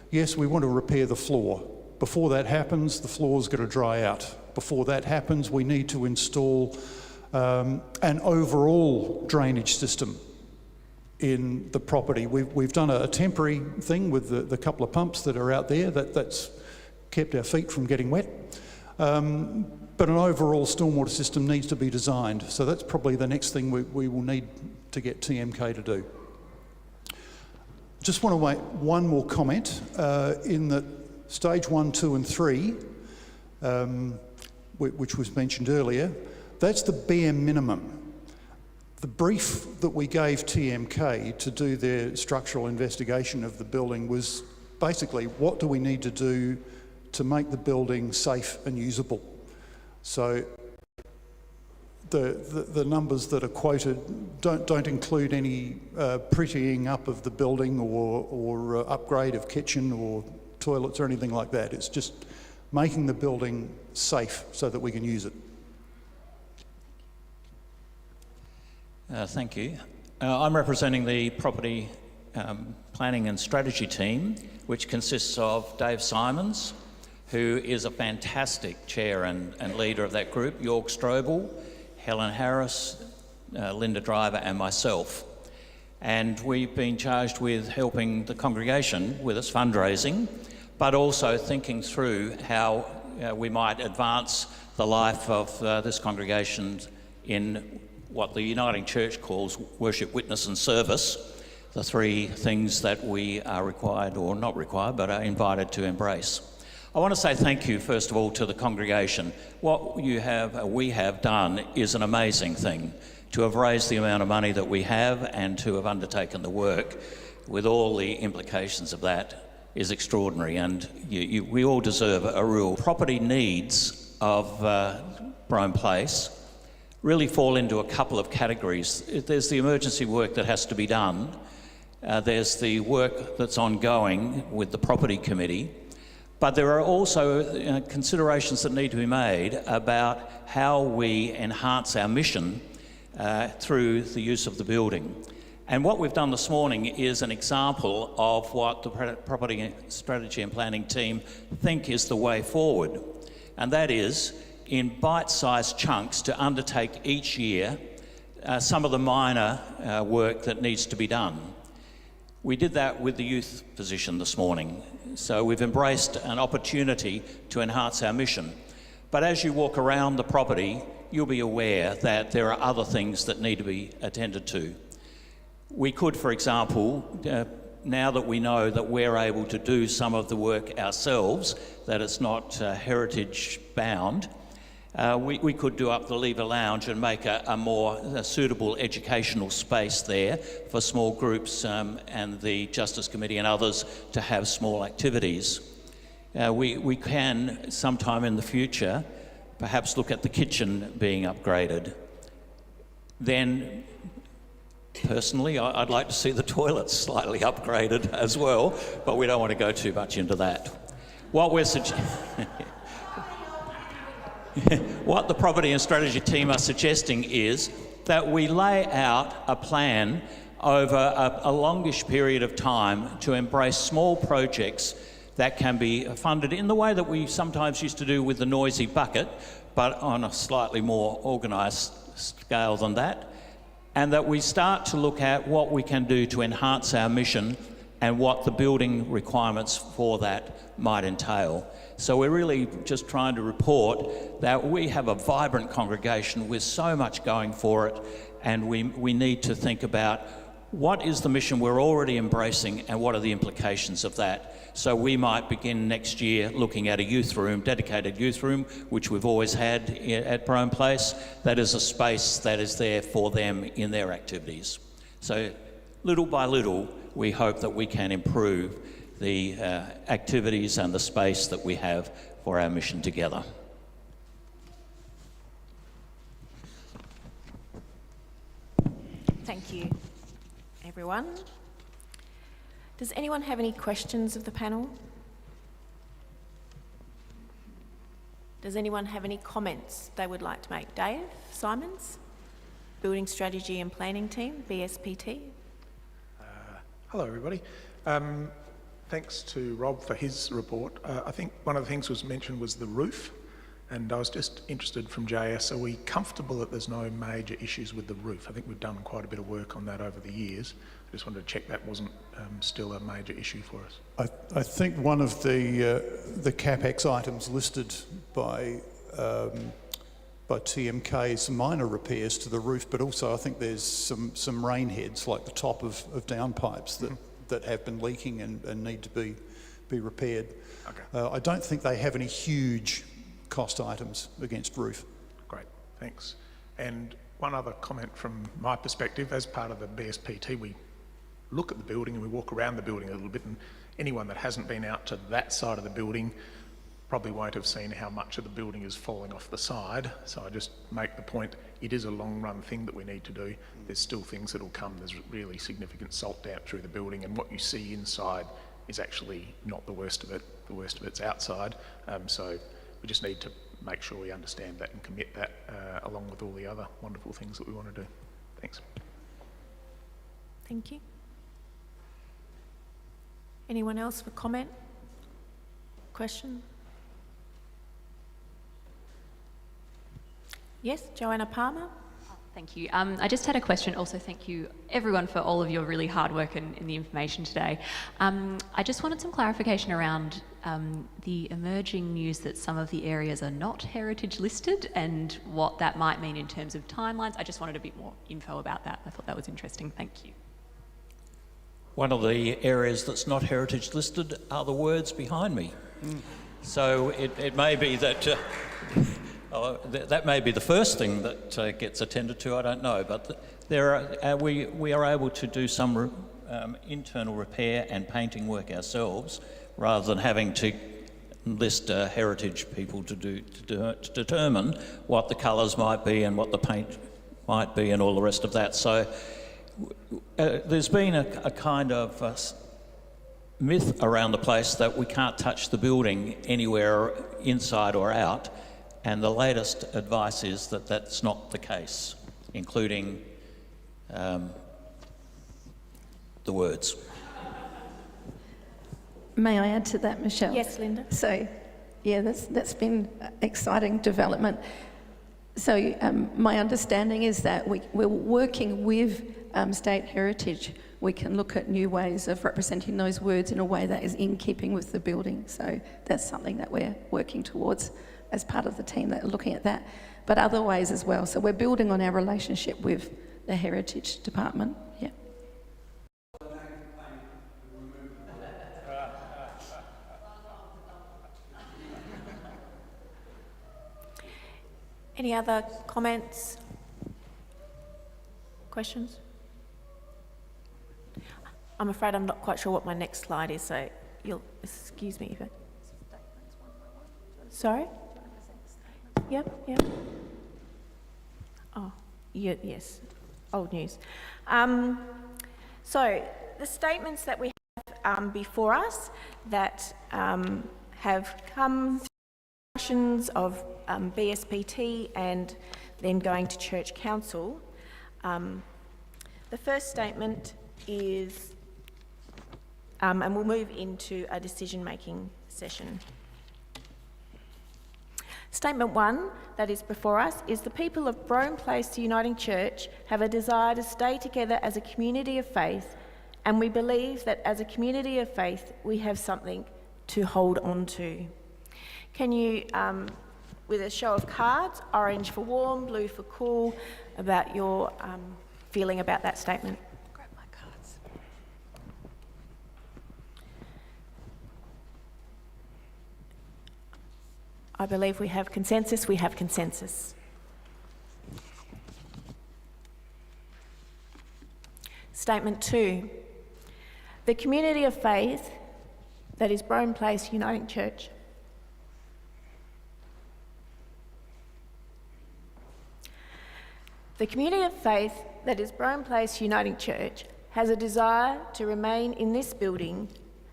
yes, we want to repair the floor. Before that happens, the floor's got to dry out. Before that happens, we need to install an overall drainage system in the property. We've done a temporary thing with the couple of pumps that are out there that's kept our feet from getting wet. But an overall stormwater system needs to be designed. So that's probably the next thing we will need to get TMK to do. Just want to make one more comment in that stage 1, 2 and 3, which was mentioned earlier, that's the bare minimum. The brief that we gave TMK to do their structural investigation of the building was basically, what do we need to do to make the building safe and usable? So the numbers that are quoted don't include any prettying up of the building or upgrade of kitchen or toilets or anything like that. It's just making the building safe so that we can use it. Thank you. I'm representing the property planning and strategy team, which consists of Dave Simons, who is a fantastic chair and leader of that group, York Strobel, Helen Harris, Linda Driver and myself. And we've been charged with helping the congregation with its fundraising, but also thinking through how we might advance the life of this congregation in what the Uniting Church calls worship, witness and service, the 3 things that we are required, or not required, but are invited to embrace. I want to say thank you, first of all, to the congregation. What we have done is an amazing thing. To have raised the amount of money that we have and to have undertaken the work with all the implications of that is extraordinary, and we all deserve a real property needs of Brome Place really fall into a couple of categories. There's the emergency work that has to be done. There's the work that's ongoing with the property committee. But there are also considerations that need to be made about how we enhance our mission through the use of the building. And what we've done this morning is an example of what the property strategy and planning team think is the way forward. And that is, in bite-sized chunks, to undertake each year some of the minor work that needs to be done. We did that with the youth position this morning. So we've embraced an opportunity to enhance our mission. But as you walk around the property, you'll be aware that there are other things that need to be attended to. We could, for example, now that we know that we're able to do some of the work ourselves, that it's not heritage bound, We could do up the Lever Lounge and make a more suitable educational space there for small groups and the Justice Committee and others to have small activities. We can, sometime in the future, perhaps look at the kitchen being upgraded. Then, personally, I'd like to see the toilets slightly upgraded as well, but we don't want to go too much into that. What the Property and Strategy team are suggesting is that we lay out a plan over a longish period of time to embrace small projects that can be funded in the way that we sometimes used to do with the noisy bucket, but on a slightly more organised scale than that, and that we start to look at what we can do to enhance our mission and what the building requirements for that might entail. So we're really just trying to report that we have a vibrant congregation with so much going for it, and we need to think about what is the mission we're already embracing and what are the implications of that. So we might begin next year looking at a youth room, dedicated youth room, which we've always had at Brome Place. That is a space that is there for them in their activities. So little by little, we hope that we can improve the activities and the space that we have for our mission together. Thank you, everyone. Does anyone have any questions of the panel? Does anyone have any comments they would like to make? Dave Simons, Building Strategy and Planning Team, BSPT. Hello, everybody. Thanks to Rob for his report. I think one of the things was mentioned was the roof, and I was just interested from JS, are we comfortable that there's no major issues with the roof? I think we've done quite a bit of work on that over the years. I just wanted to check that wasn't still a major issue for us. I think one of the CapEx items listed by TMK is some minor repairs to the roof, but also I think there's some rain heads, like the top of downpipes that have been leaking and need to be repaired. Okay. I don't think they have any huge cost items against roof. Great, thanks. And one other comment from my perspective, as part of the BSPT, we look at the building and we walk around the building a little bit, and anyone that hasn't been out to that side of the building probably won't have seen how much of the building is falling off the side. So I just make the point, it is a long run thing that we need to do. There's still things that will come. There's really significant salt damp through the building, and what you see inside is actually not the worst of it. The worst of it's outside. So we just need to make sure we understand that and commit that along with all the other wonderful things that we want to do. Thanks. Thank you. Anyone else for comment? Question? Yes, Joanna Palmer. Thank you. I just had a question. Also, thank you everyone for all of your really hard work in the information today. I just wanted some clarification around the emerging news that some of the areas are not heritage listed and what that might mean in terms of timelines. I just wanted a bit more info about that. I thought that was interesting. Thank you. One of the areas that's not heritage listed are the words behind me. So it may be that that may be the first thing that gets attended to, I don't know, but we are able to do some internal repair and painting work ourselves rather than having to list heritage people to determine what the colours might be and what the paint might be and all the rest of that. So there's been a kind of myth around the place that we can't touch the building anywhere inside or out, and the latest advice is that that's not the case, including the words. May I add to that, Michelle? Yes, Linda. So, yeah, that's been exciting development. So my understanding is that we're working with state heritage. We can look at new ways of representing those words in a way that is in keeping with the building. So that's something that we're working towards as part of the team that are looking at that, but other ways as well. So we're building on our relationship with the Heritage Department. Yeah. Any other comments? Questions? I'm afraid I'm not quite sure what my next slide is, so you'll excuse me if I... Sorry? Yep. Oh, yeah, yes. Old news. So the statements that we have before us that have come through discussions of BSPT and then going to Church Council. The first statement is, and we'll move into a decision-making session. Statement 1 that is before us is the people of Brome Place Uniting Church have a desire to stay together as a community of faith, and we believe that as a community of faith we have something to hold on to. Can you, with a show of cards, orange for warm, blue for cool, about your feeling about that statement? Grab my cards. I believe we have consensus. We have consensus. Statement 2. The community of faith that is Brome Place Uniting Church The community of faith that is Brome Place Uniting Church has a desire to remain in this building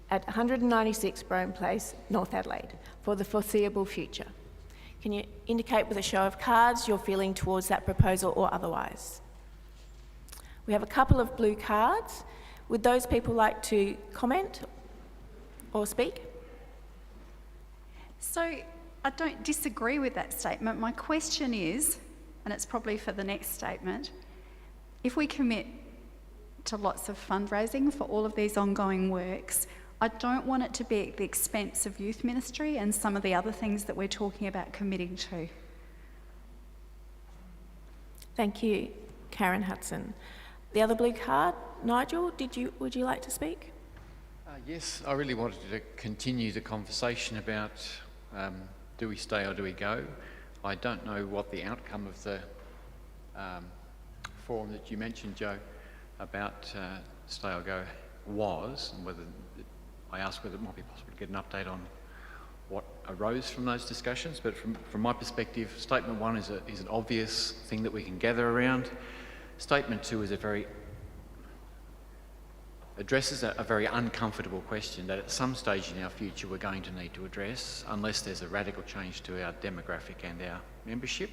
at 196 Brome Place, North Adelaide, for the foreseeable future. Can you indicate with a show of cards your feeling towards that proposal or otherwise? We have a couple of blue cards. Would those people like to comment or speak? So I don't disagree with that statement. My question is, and it's probably for the next statement, if we commit to lots of fundraising for all of these ongoing works, I don't want it to be at the expense of youth ministry and some of the other things that we're talking about committing to. Thank you, Karen Hudson. The other blue card, Nigel, would you like to speak? Yes, I really wanted to continue the conversation about do we stay or do we go? I don't know what the outcome of the forum that you mentioned, Joe, about stay or go was, and whether I asked whether it might be possible to get an update on what arose from those discussions. But from my perspective, statement 1 is an obvious thing that we can gather around. Statement 2 is addresses a very uncomfortable question that at some stage in our future we're going to need to address unless there's a radical change to our demographic and our membership.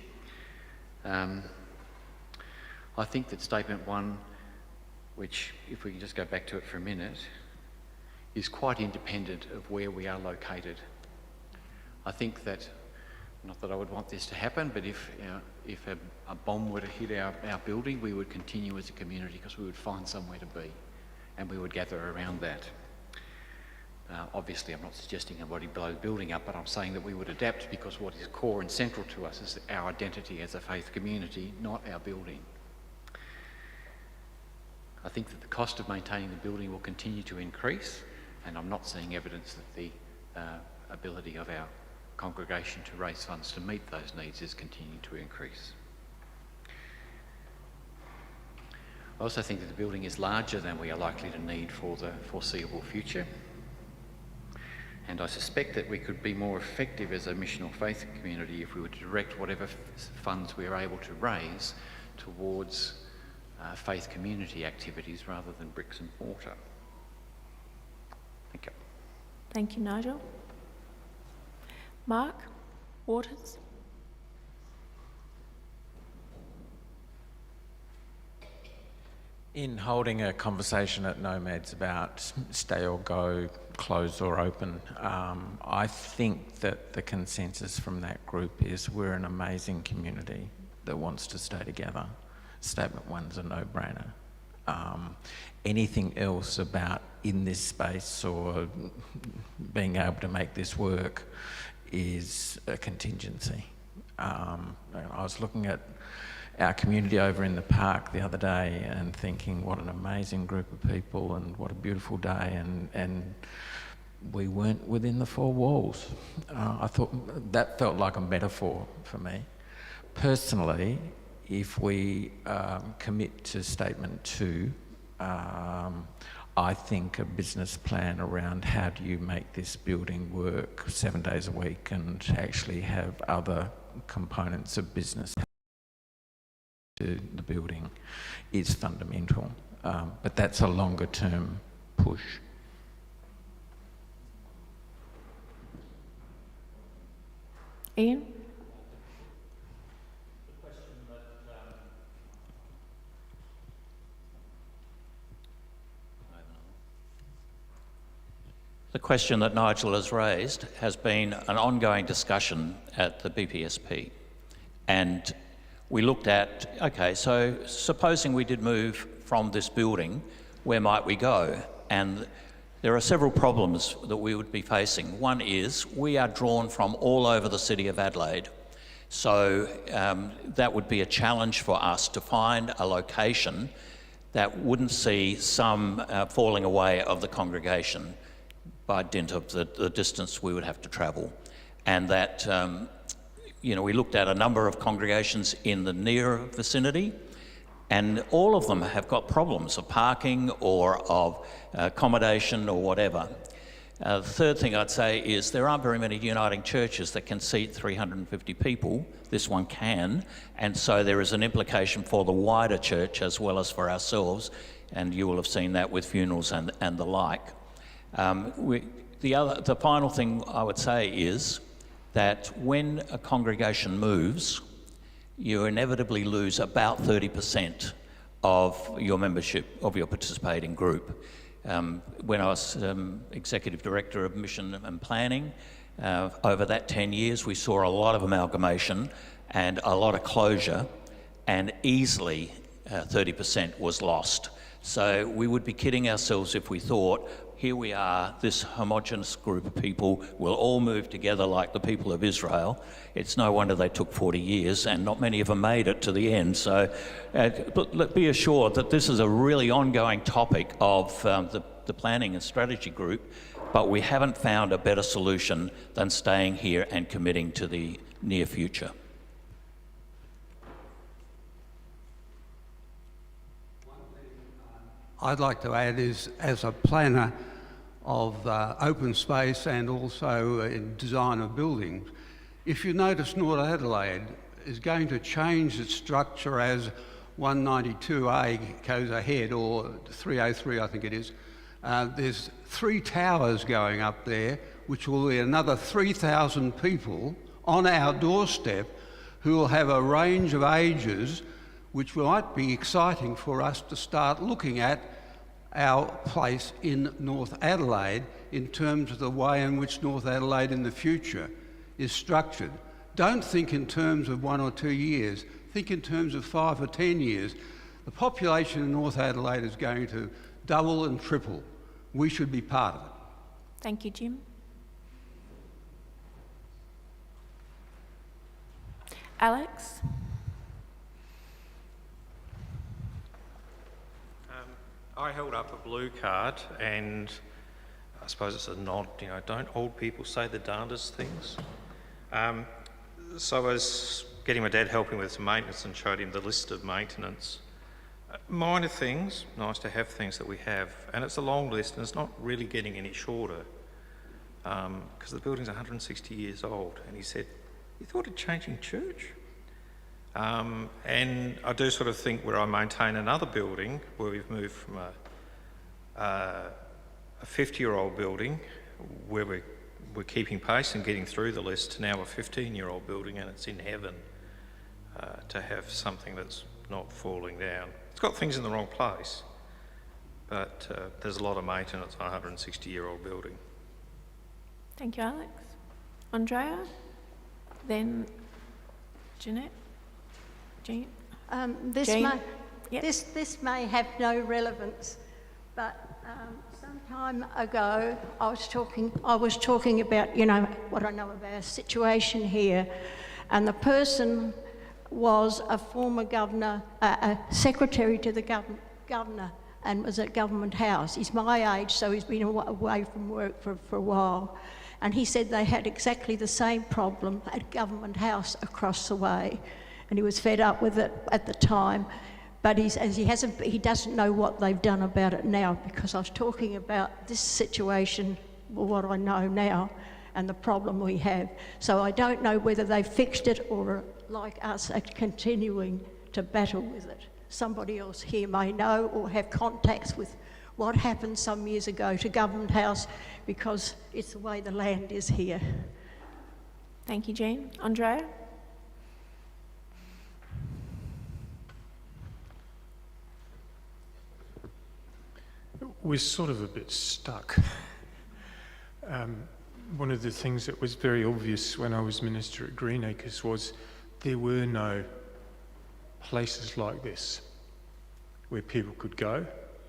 I think that statement 1, which if we can just go back to it for a minute, is quite independent of where we are located. I think that, not that I would want this to happen, but if a bomb were to hit our building, we would continue as a community because we would find somewhere to be and we would gather around that. Obviously, I'm not suggesting anybody blow the building up, but I'm saying that we would adapt because what is core and central to us is our identity as a faith community, not our building. I think that the cost of maintaining the building will continue to increase, and I'm not seeing evidence that the ability of our congregation to raise funds to meet those needs is continuing to increase. I also think that the building is larger than we are likely to need for the foreseeable future. And I suspect that we could be more effective as a missional faith community if we were to direct whatever funds we are able to raise towards faith community activities rather than bricks and mortar. Thank you. Thank you, Nigel. Mark Waters. In holding a conversation at Nomads about stay or go, close or open, I think that the consensus from that group is we're an amazing community that wants to stay together. Statement 1's a no-brainer. Anything else about in this space or being able to make this work is a contingency. I was looking at our community over in the park the other day and thinking what an amazing group of people and what a beautiful day, and we weren't within the 4 walls. I thought that felt like a metaphor for me. personally, if we commit to statement 2, I think a business plan around how do you make this building work 7 days a week and actually have other components of business to the building is fundamental. But that's a longer term push. Ian? The question that Nigel has raised has been an ongoing discussion at the BPSP. And we looked at, okay, so supposing we did move from this building, where might we go? And there are several problems that we would be facing. One is we are drawn from all over the city of Adelaide. So that would be a challenge for us to find a location that wouldn't see some falling away of the congregation by dint of the distance we would have to travel. And that, we looked at a number of congregations in the near vicinity, and all of them have got problems of parking or of accommodation or whatever. The third thing I'd say is there aren't very many uniting churches that can seat 350 people. This one can, and so there is an implication for the wider church as well as for ourselves, and you will have seen that with funerals and the like. The final thing I would say is that when a congregation moves, you inevitably lose about 30% of your membership, of your participating group. When I was Executive Director of Mission and Planning, over that 10 years, we saw a lot of amalgamation and a lot of closure, and easily 30% was lost. So we would be kidding ourselves if we thought, here we are, this homogenous group of people will all move together like the people of Israel. It's no wonder they took 40 years and not many of them made it to the end. So but be assured that this is a really ongoing topic of the planning and strategy group, but we haven't found a better solution than staying here and committing to the near future. I'd like to add is, as a planner of open space and also in design of buildings, if you notice North Adelaide is going to change its structure as 192A goes ahead, or 303 I think it is. There's 3 towers going up there, which will be another 3,000 people on our doorstep who will have a range of ages, which might be exciting for us to start looking at our place in North Adelaide in terms of the way in which North Adelaide in the future is structured. Don't think in terms of 1 or 2 years, think in terms of 5 or 10 years. The population in North Adelaide is going to double and triple. We should be part of it. Thank you, Jim. Alex? I held up a blue card, and I suppose it's a nod, don't old people say the darndest things? So I was getting my dad helping with some maintenance and showed him the list of maintenance. Minor things, nice to have things that we have, and it's a long list and it's not really getting any shorter because the building's 160 years old. And he said, you thought of changing church? And I do sort of think where I maintain another building where we've moved from a 50-year-old building where we're keeping pace and getting through the list to now a 15-year-old building, and it's in heaven to have something that's not falling down. It's got things in the wrong place, but there's a lot of maintenance on a 160-year-old building. Thank you, Alex. Andrea? Then Jeanette? Jean? This may have no relevance, but some time ago I was talking about what I know about our situation here, and the person was a former governor, a secretary to the governor, and was at Government House. He's my age, so he's been away from work for a while, and he said they had exactly the same problem at Government House across the way. and he was fed up with it at the time. But he doesn't know what they've done about it now, because I was talking about this situation, well, what I know now, and the problem we have. So I don't know whether they've fixed it or, like us, are continuing to battle with it. Somebody else here may know or have contacts with what happened some years ago to Government House, because it's the way the land is here. Thank you, Jean. Andrea? We're sort of a bit stuck. One of the things that was very obvious when I was Minister at Greenacres was there were no places like this where people could go,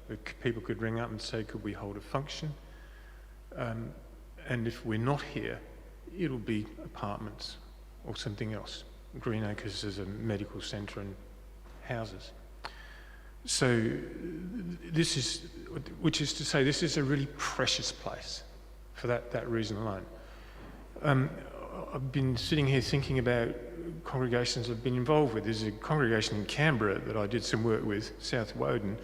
where people could ring up and say, could we hold a function? And if we're not here, it'll be apartments or something else. Greenacres is a medical centre and houses. So this is, which is to say, this is a really precious place for that reason alone. I've been sitting here thinking about congregations I've been involved with. There's a congregation in Canberra that I did some work with, South Woden.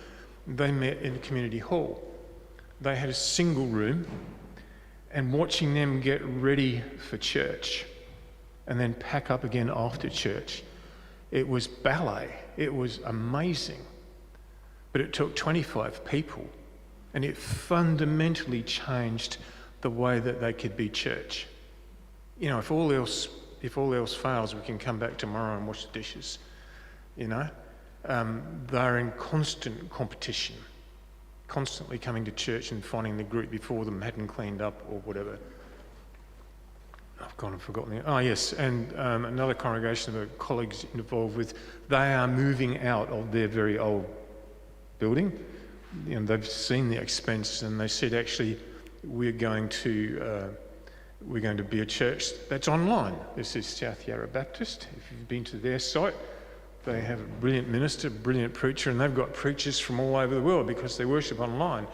They met in a community hall. They had a single room, and watching them get ready for church and then pack up again after church, it was ballet. It was amazing. But it took 25 people, and it fundamentally changed the way that they could be church. You know, if all else fails, we can come back tomorrow and wash the dishes. You know, they're in constant competition, constantly coming to church and finding the group before them hadn't cleaned up or whatever. I've gone and forgotten the... Oh, yes, and another congregation of colleagues involved with, they are moving out of their very old building. You know, they've seen the expense, and they said, actually, we're going to be a church that's online. This is South Yarra Baptist. If you've been to their site, they have a brilliant minister, brilliant preacher, and they've got preachers from all over the world because they worship online.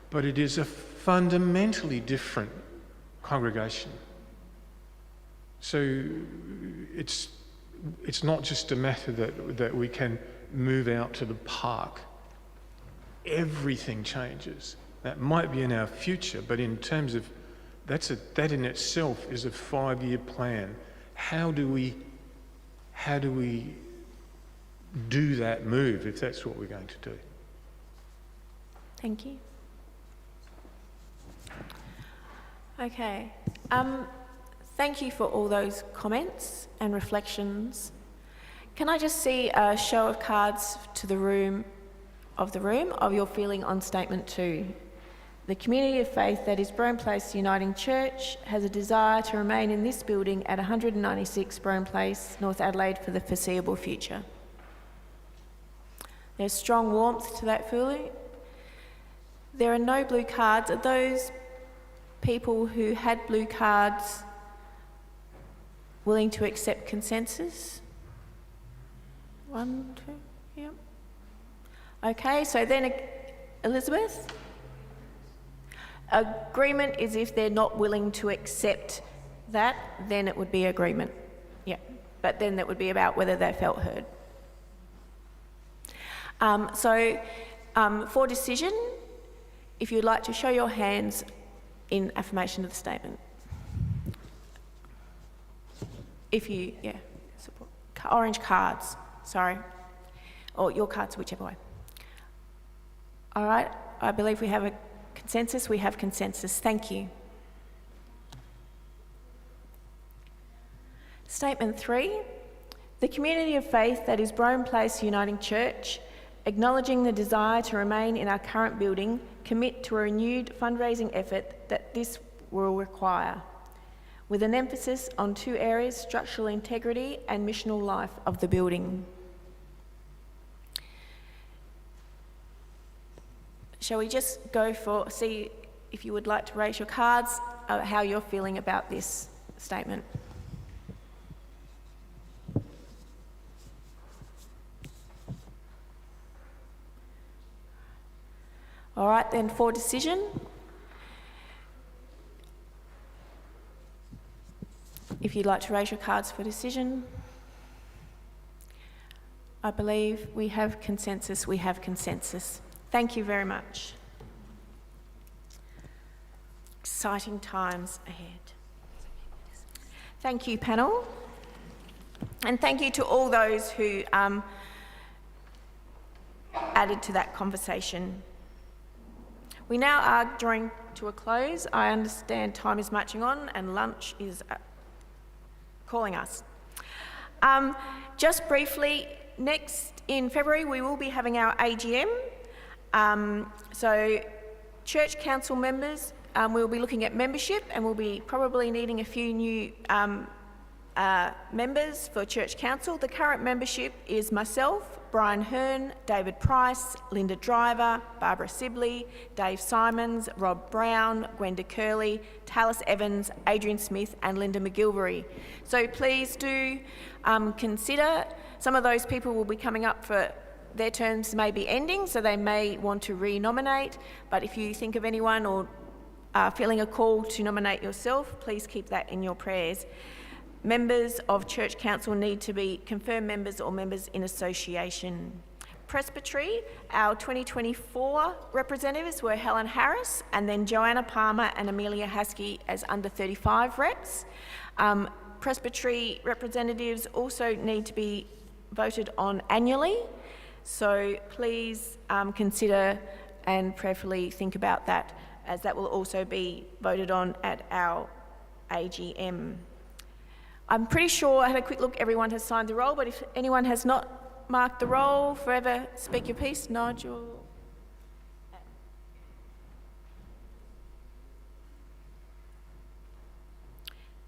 But it is a fundamentally different congregation. So it's not just a matter that we can move out to the park. Everything changes. That might be in our future, but in terms of that in itself is a 5-year plan. How do we do that move if that's what we're going to do? Thank you. Okay. Thank you for all those comments and reflections. Can I just see a show of cards to the room of your feeling on statement 2? The community of faith that is Brome Place Uniting Church has a desire to remain in this building at 196 Brome Place, North Adelaide for the foreseeable future. There's strong warmth to that feeling. There are no blue cards. Are those people who had blue cards willing to accept consensus? 1, 2, yep. Okay, so then Elizabeth? Agreement is if they're not willing to accept that, then it would be agreement. Yeah, but then that would be about whether they felt heard. For decision, if you'd like to show your hands in affirmation of the statement. Support. Orange cards, sorry. Or your cards, whichever way. All right, I believe we have a consensus. We have consensus. Thank you. Statement 3. The community of faith that is Brome Place Uniting Church, acknowledging the desire to remain in our current building, commit to a renewed fundraising effort that this will require, with an emphasis on 2 areas, structural integrity and missional life of the building. Shall we just see if you would like to raise your cards, how you're feeling about this statement. All right, then for decision. If you'd like to raise your cards for decision. I believe we have consensus. We have consensus. Thank you very much. Exciting times ahead. Thank you, panel. And thank you to all those who added to that conversation. We now are drawing to a close. I understand time is marching on and lunch is calling us. Just briefly, next in February we will be having our AGM. So church council members, we'll be looking at membership, and we'll be probably needing a few new members for church council. The current membership is myself, Brian Hearn, David Price, Linda Driver, Barbara Sibley, Dave Simons, Rob Brown, Gwenda Curley, Talis Evans, Adrian Smith and Linda McGilvery. So please do consider. Some of those people will be coming up for their terms may be ending, so they may want to re-nominate, but if you think of anyone or are feeling a call to nominate yourself, please keep that in your prayers. Members of Church Council need to be confirmed members or members in association. Presbytery, our 2024 representatives were Helen Harris and then Joanna Palmer and Amelia Haskey as under 35 reps. Presbytery representatives also need to be voted on annually, so please consider and prayerfully think about that, as that will also be voted on at our AGM. I'm pretty sure, I had a quick look, everyone has signed the roll, but if anyone has not marked the roll, forever speak your piece. Nigel.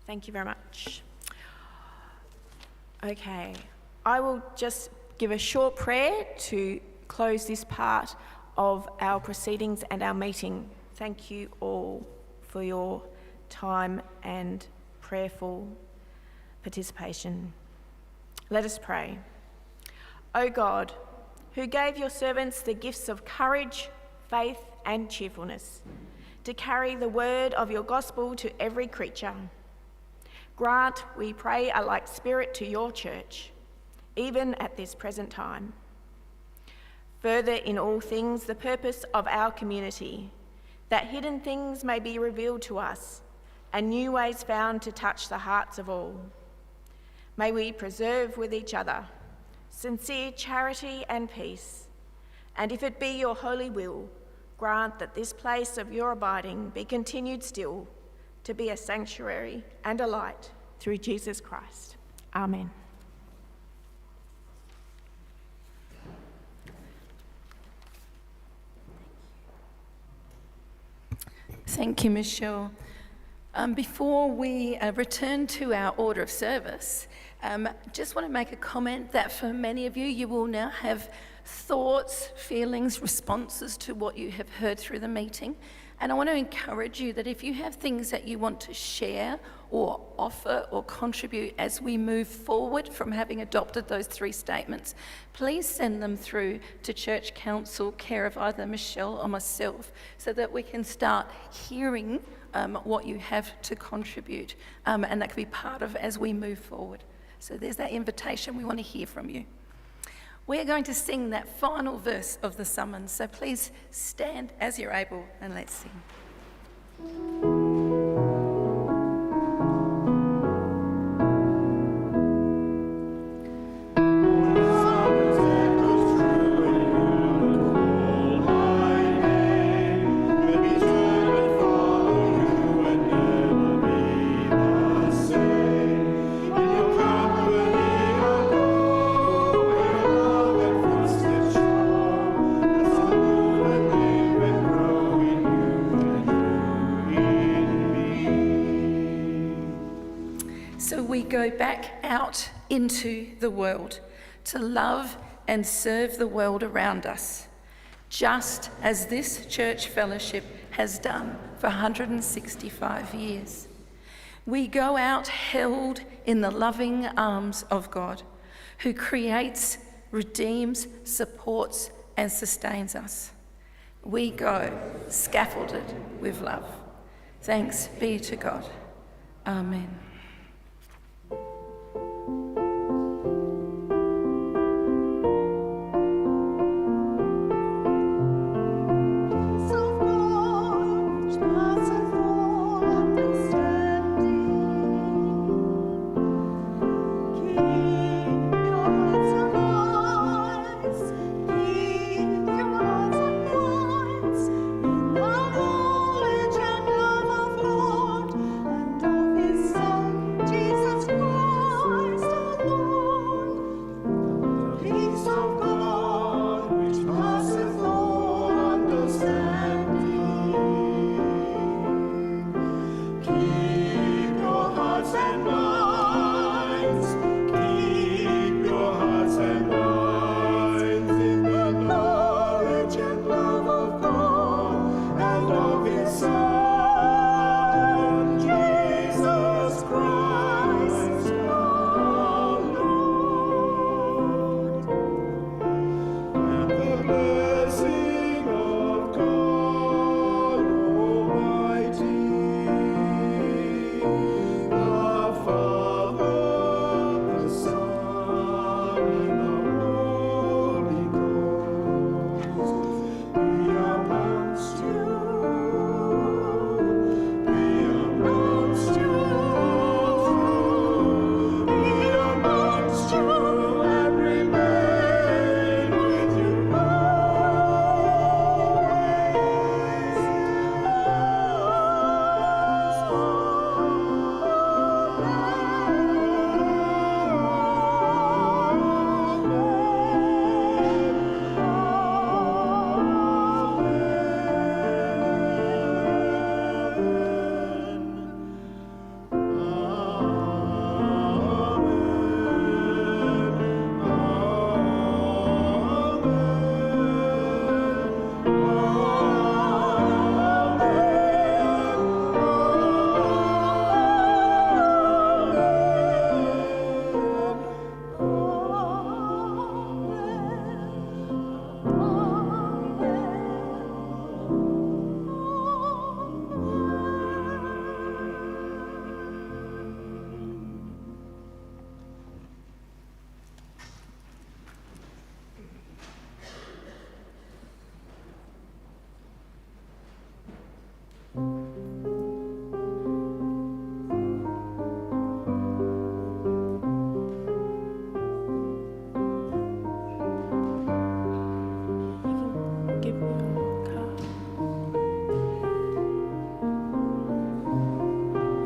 Thank you very much. Okay, I will just give a short prayer to close this part of our proceedings and our meeting. Thank you all for your time and prayerful participation. Let us pray. O God, who gave your servants the gifts of courage, faith and cheerfulness to carry the word of your gospel to every creature, grant, we pray, a like spirit to your church, even at this present time. Further in all things the purpose of our community, that hidden things may be revealed to us and new ways found to touch the hearts of all. May we preserve with each other sincere charity and peace, and if it be your holy will, grant that this place of your abiding be continued still to be a sanctuary and a light through Jesus Christ. Amen. Thank you, Michelle. Before we return to our order of service, just want to make a comment that for many of you, you will now have thoughts, feelings, responses to what you have heard through the meeting. And I want to encourage you that if you have things that you want to share or offer or contribute as we move forward from having adopted those 3 statements, please send them through to Church Council, care of either Michelle or myself, so that we can start hearing what you have to contribute, and that can be part of as we move forward. So there's that invitation. We want to hear from you. We're going to sing that final verse of the summons, so please stand as you're able and let's sing. Go back out into the world to love and serve the world around us, just as this church fellowship has done for 165 years. We go out held in the loving arms of God, who creates, redeems, supports and sustains us. We go scaffolded with love. Thanks be to God. Amen.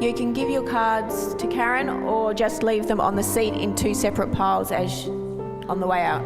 You can give your cards to Karen or just leave them on the seat in 2 separate piles as on the way out.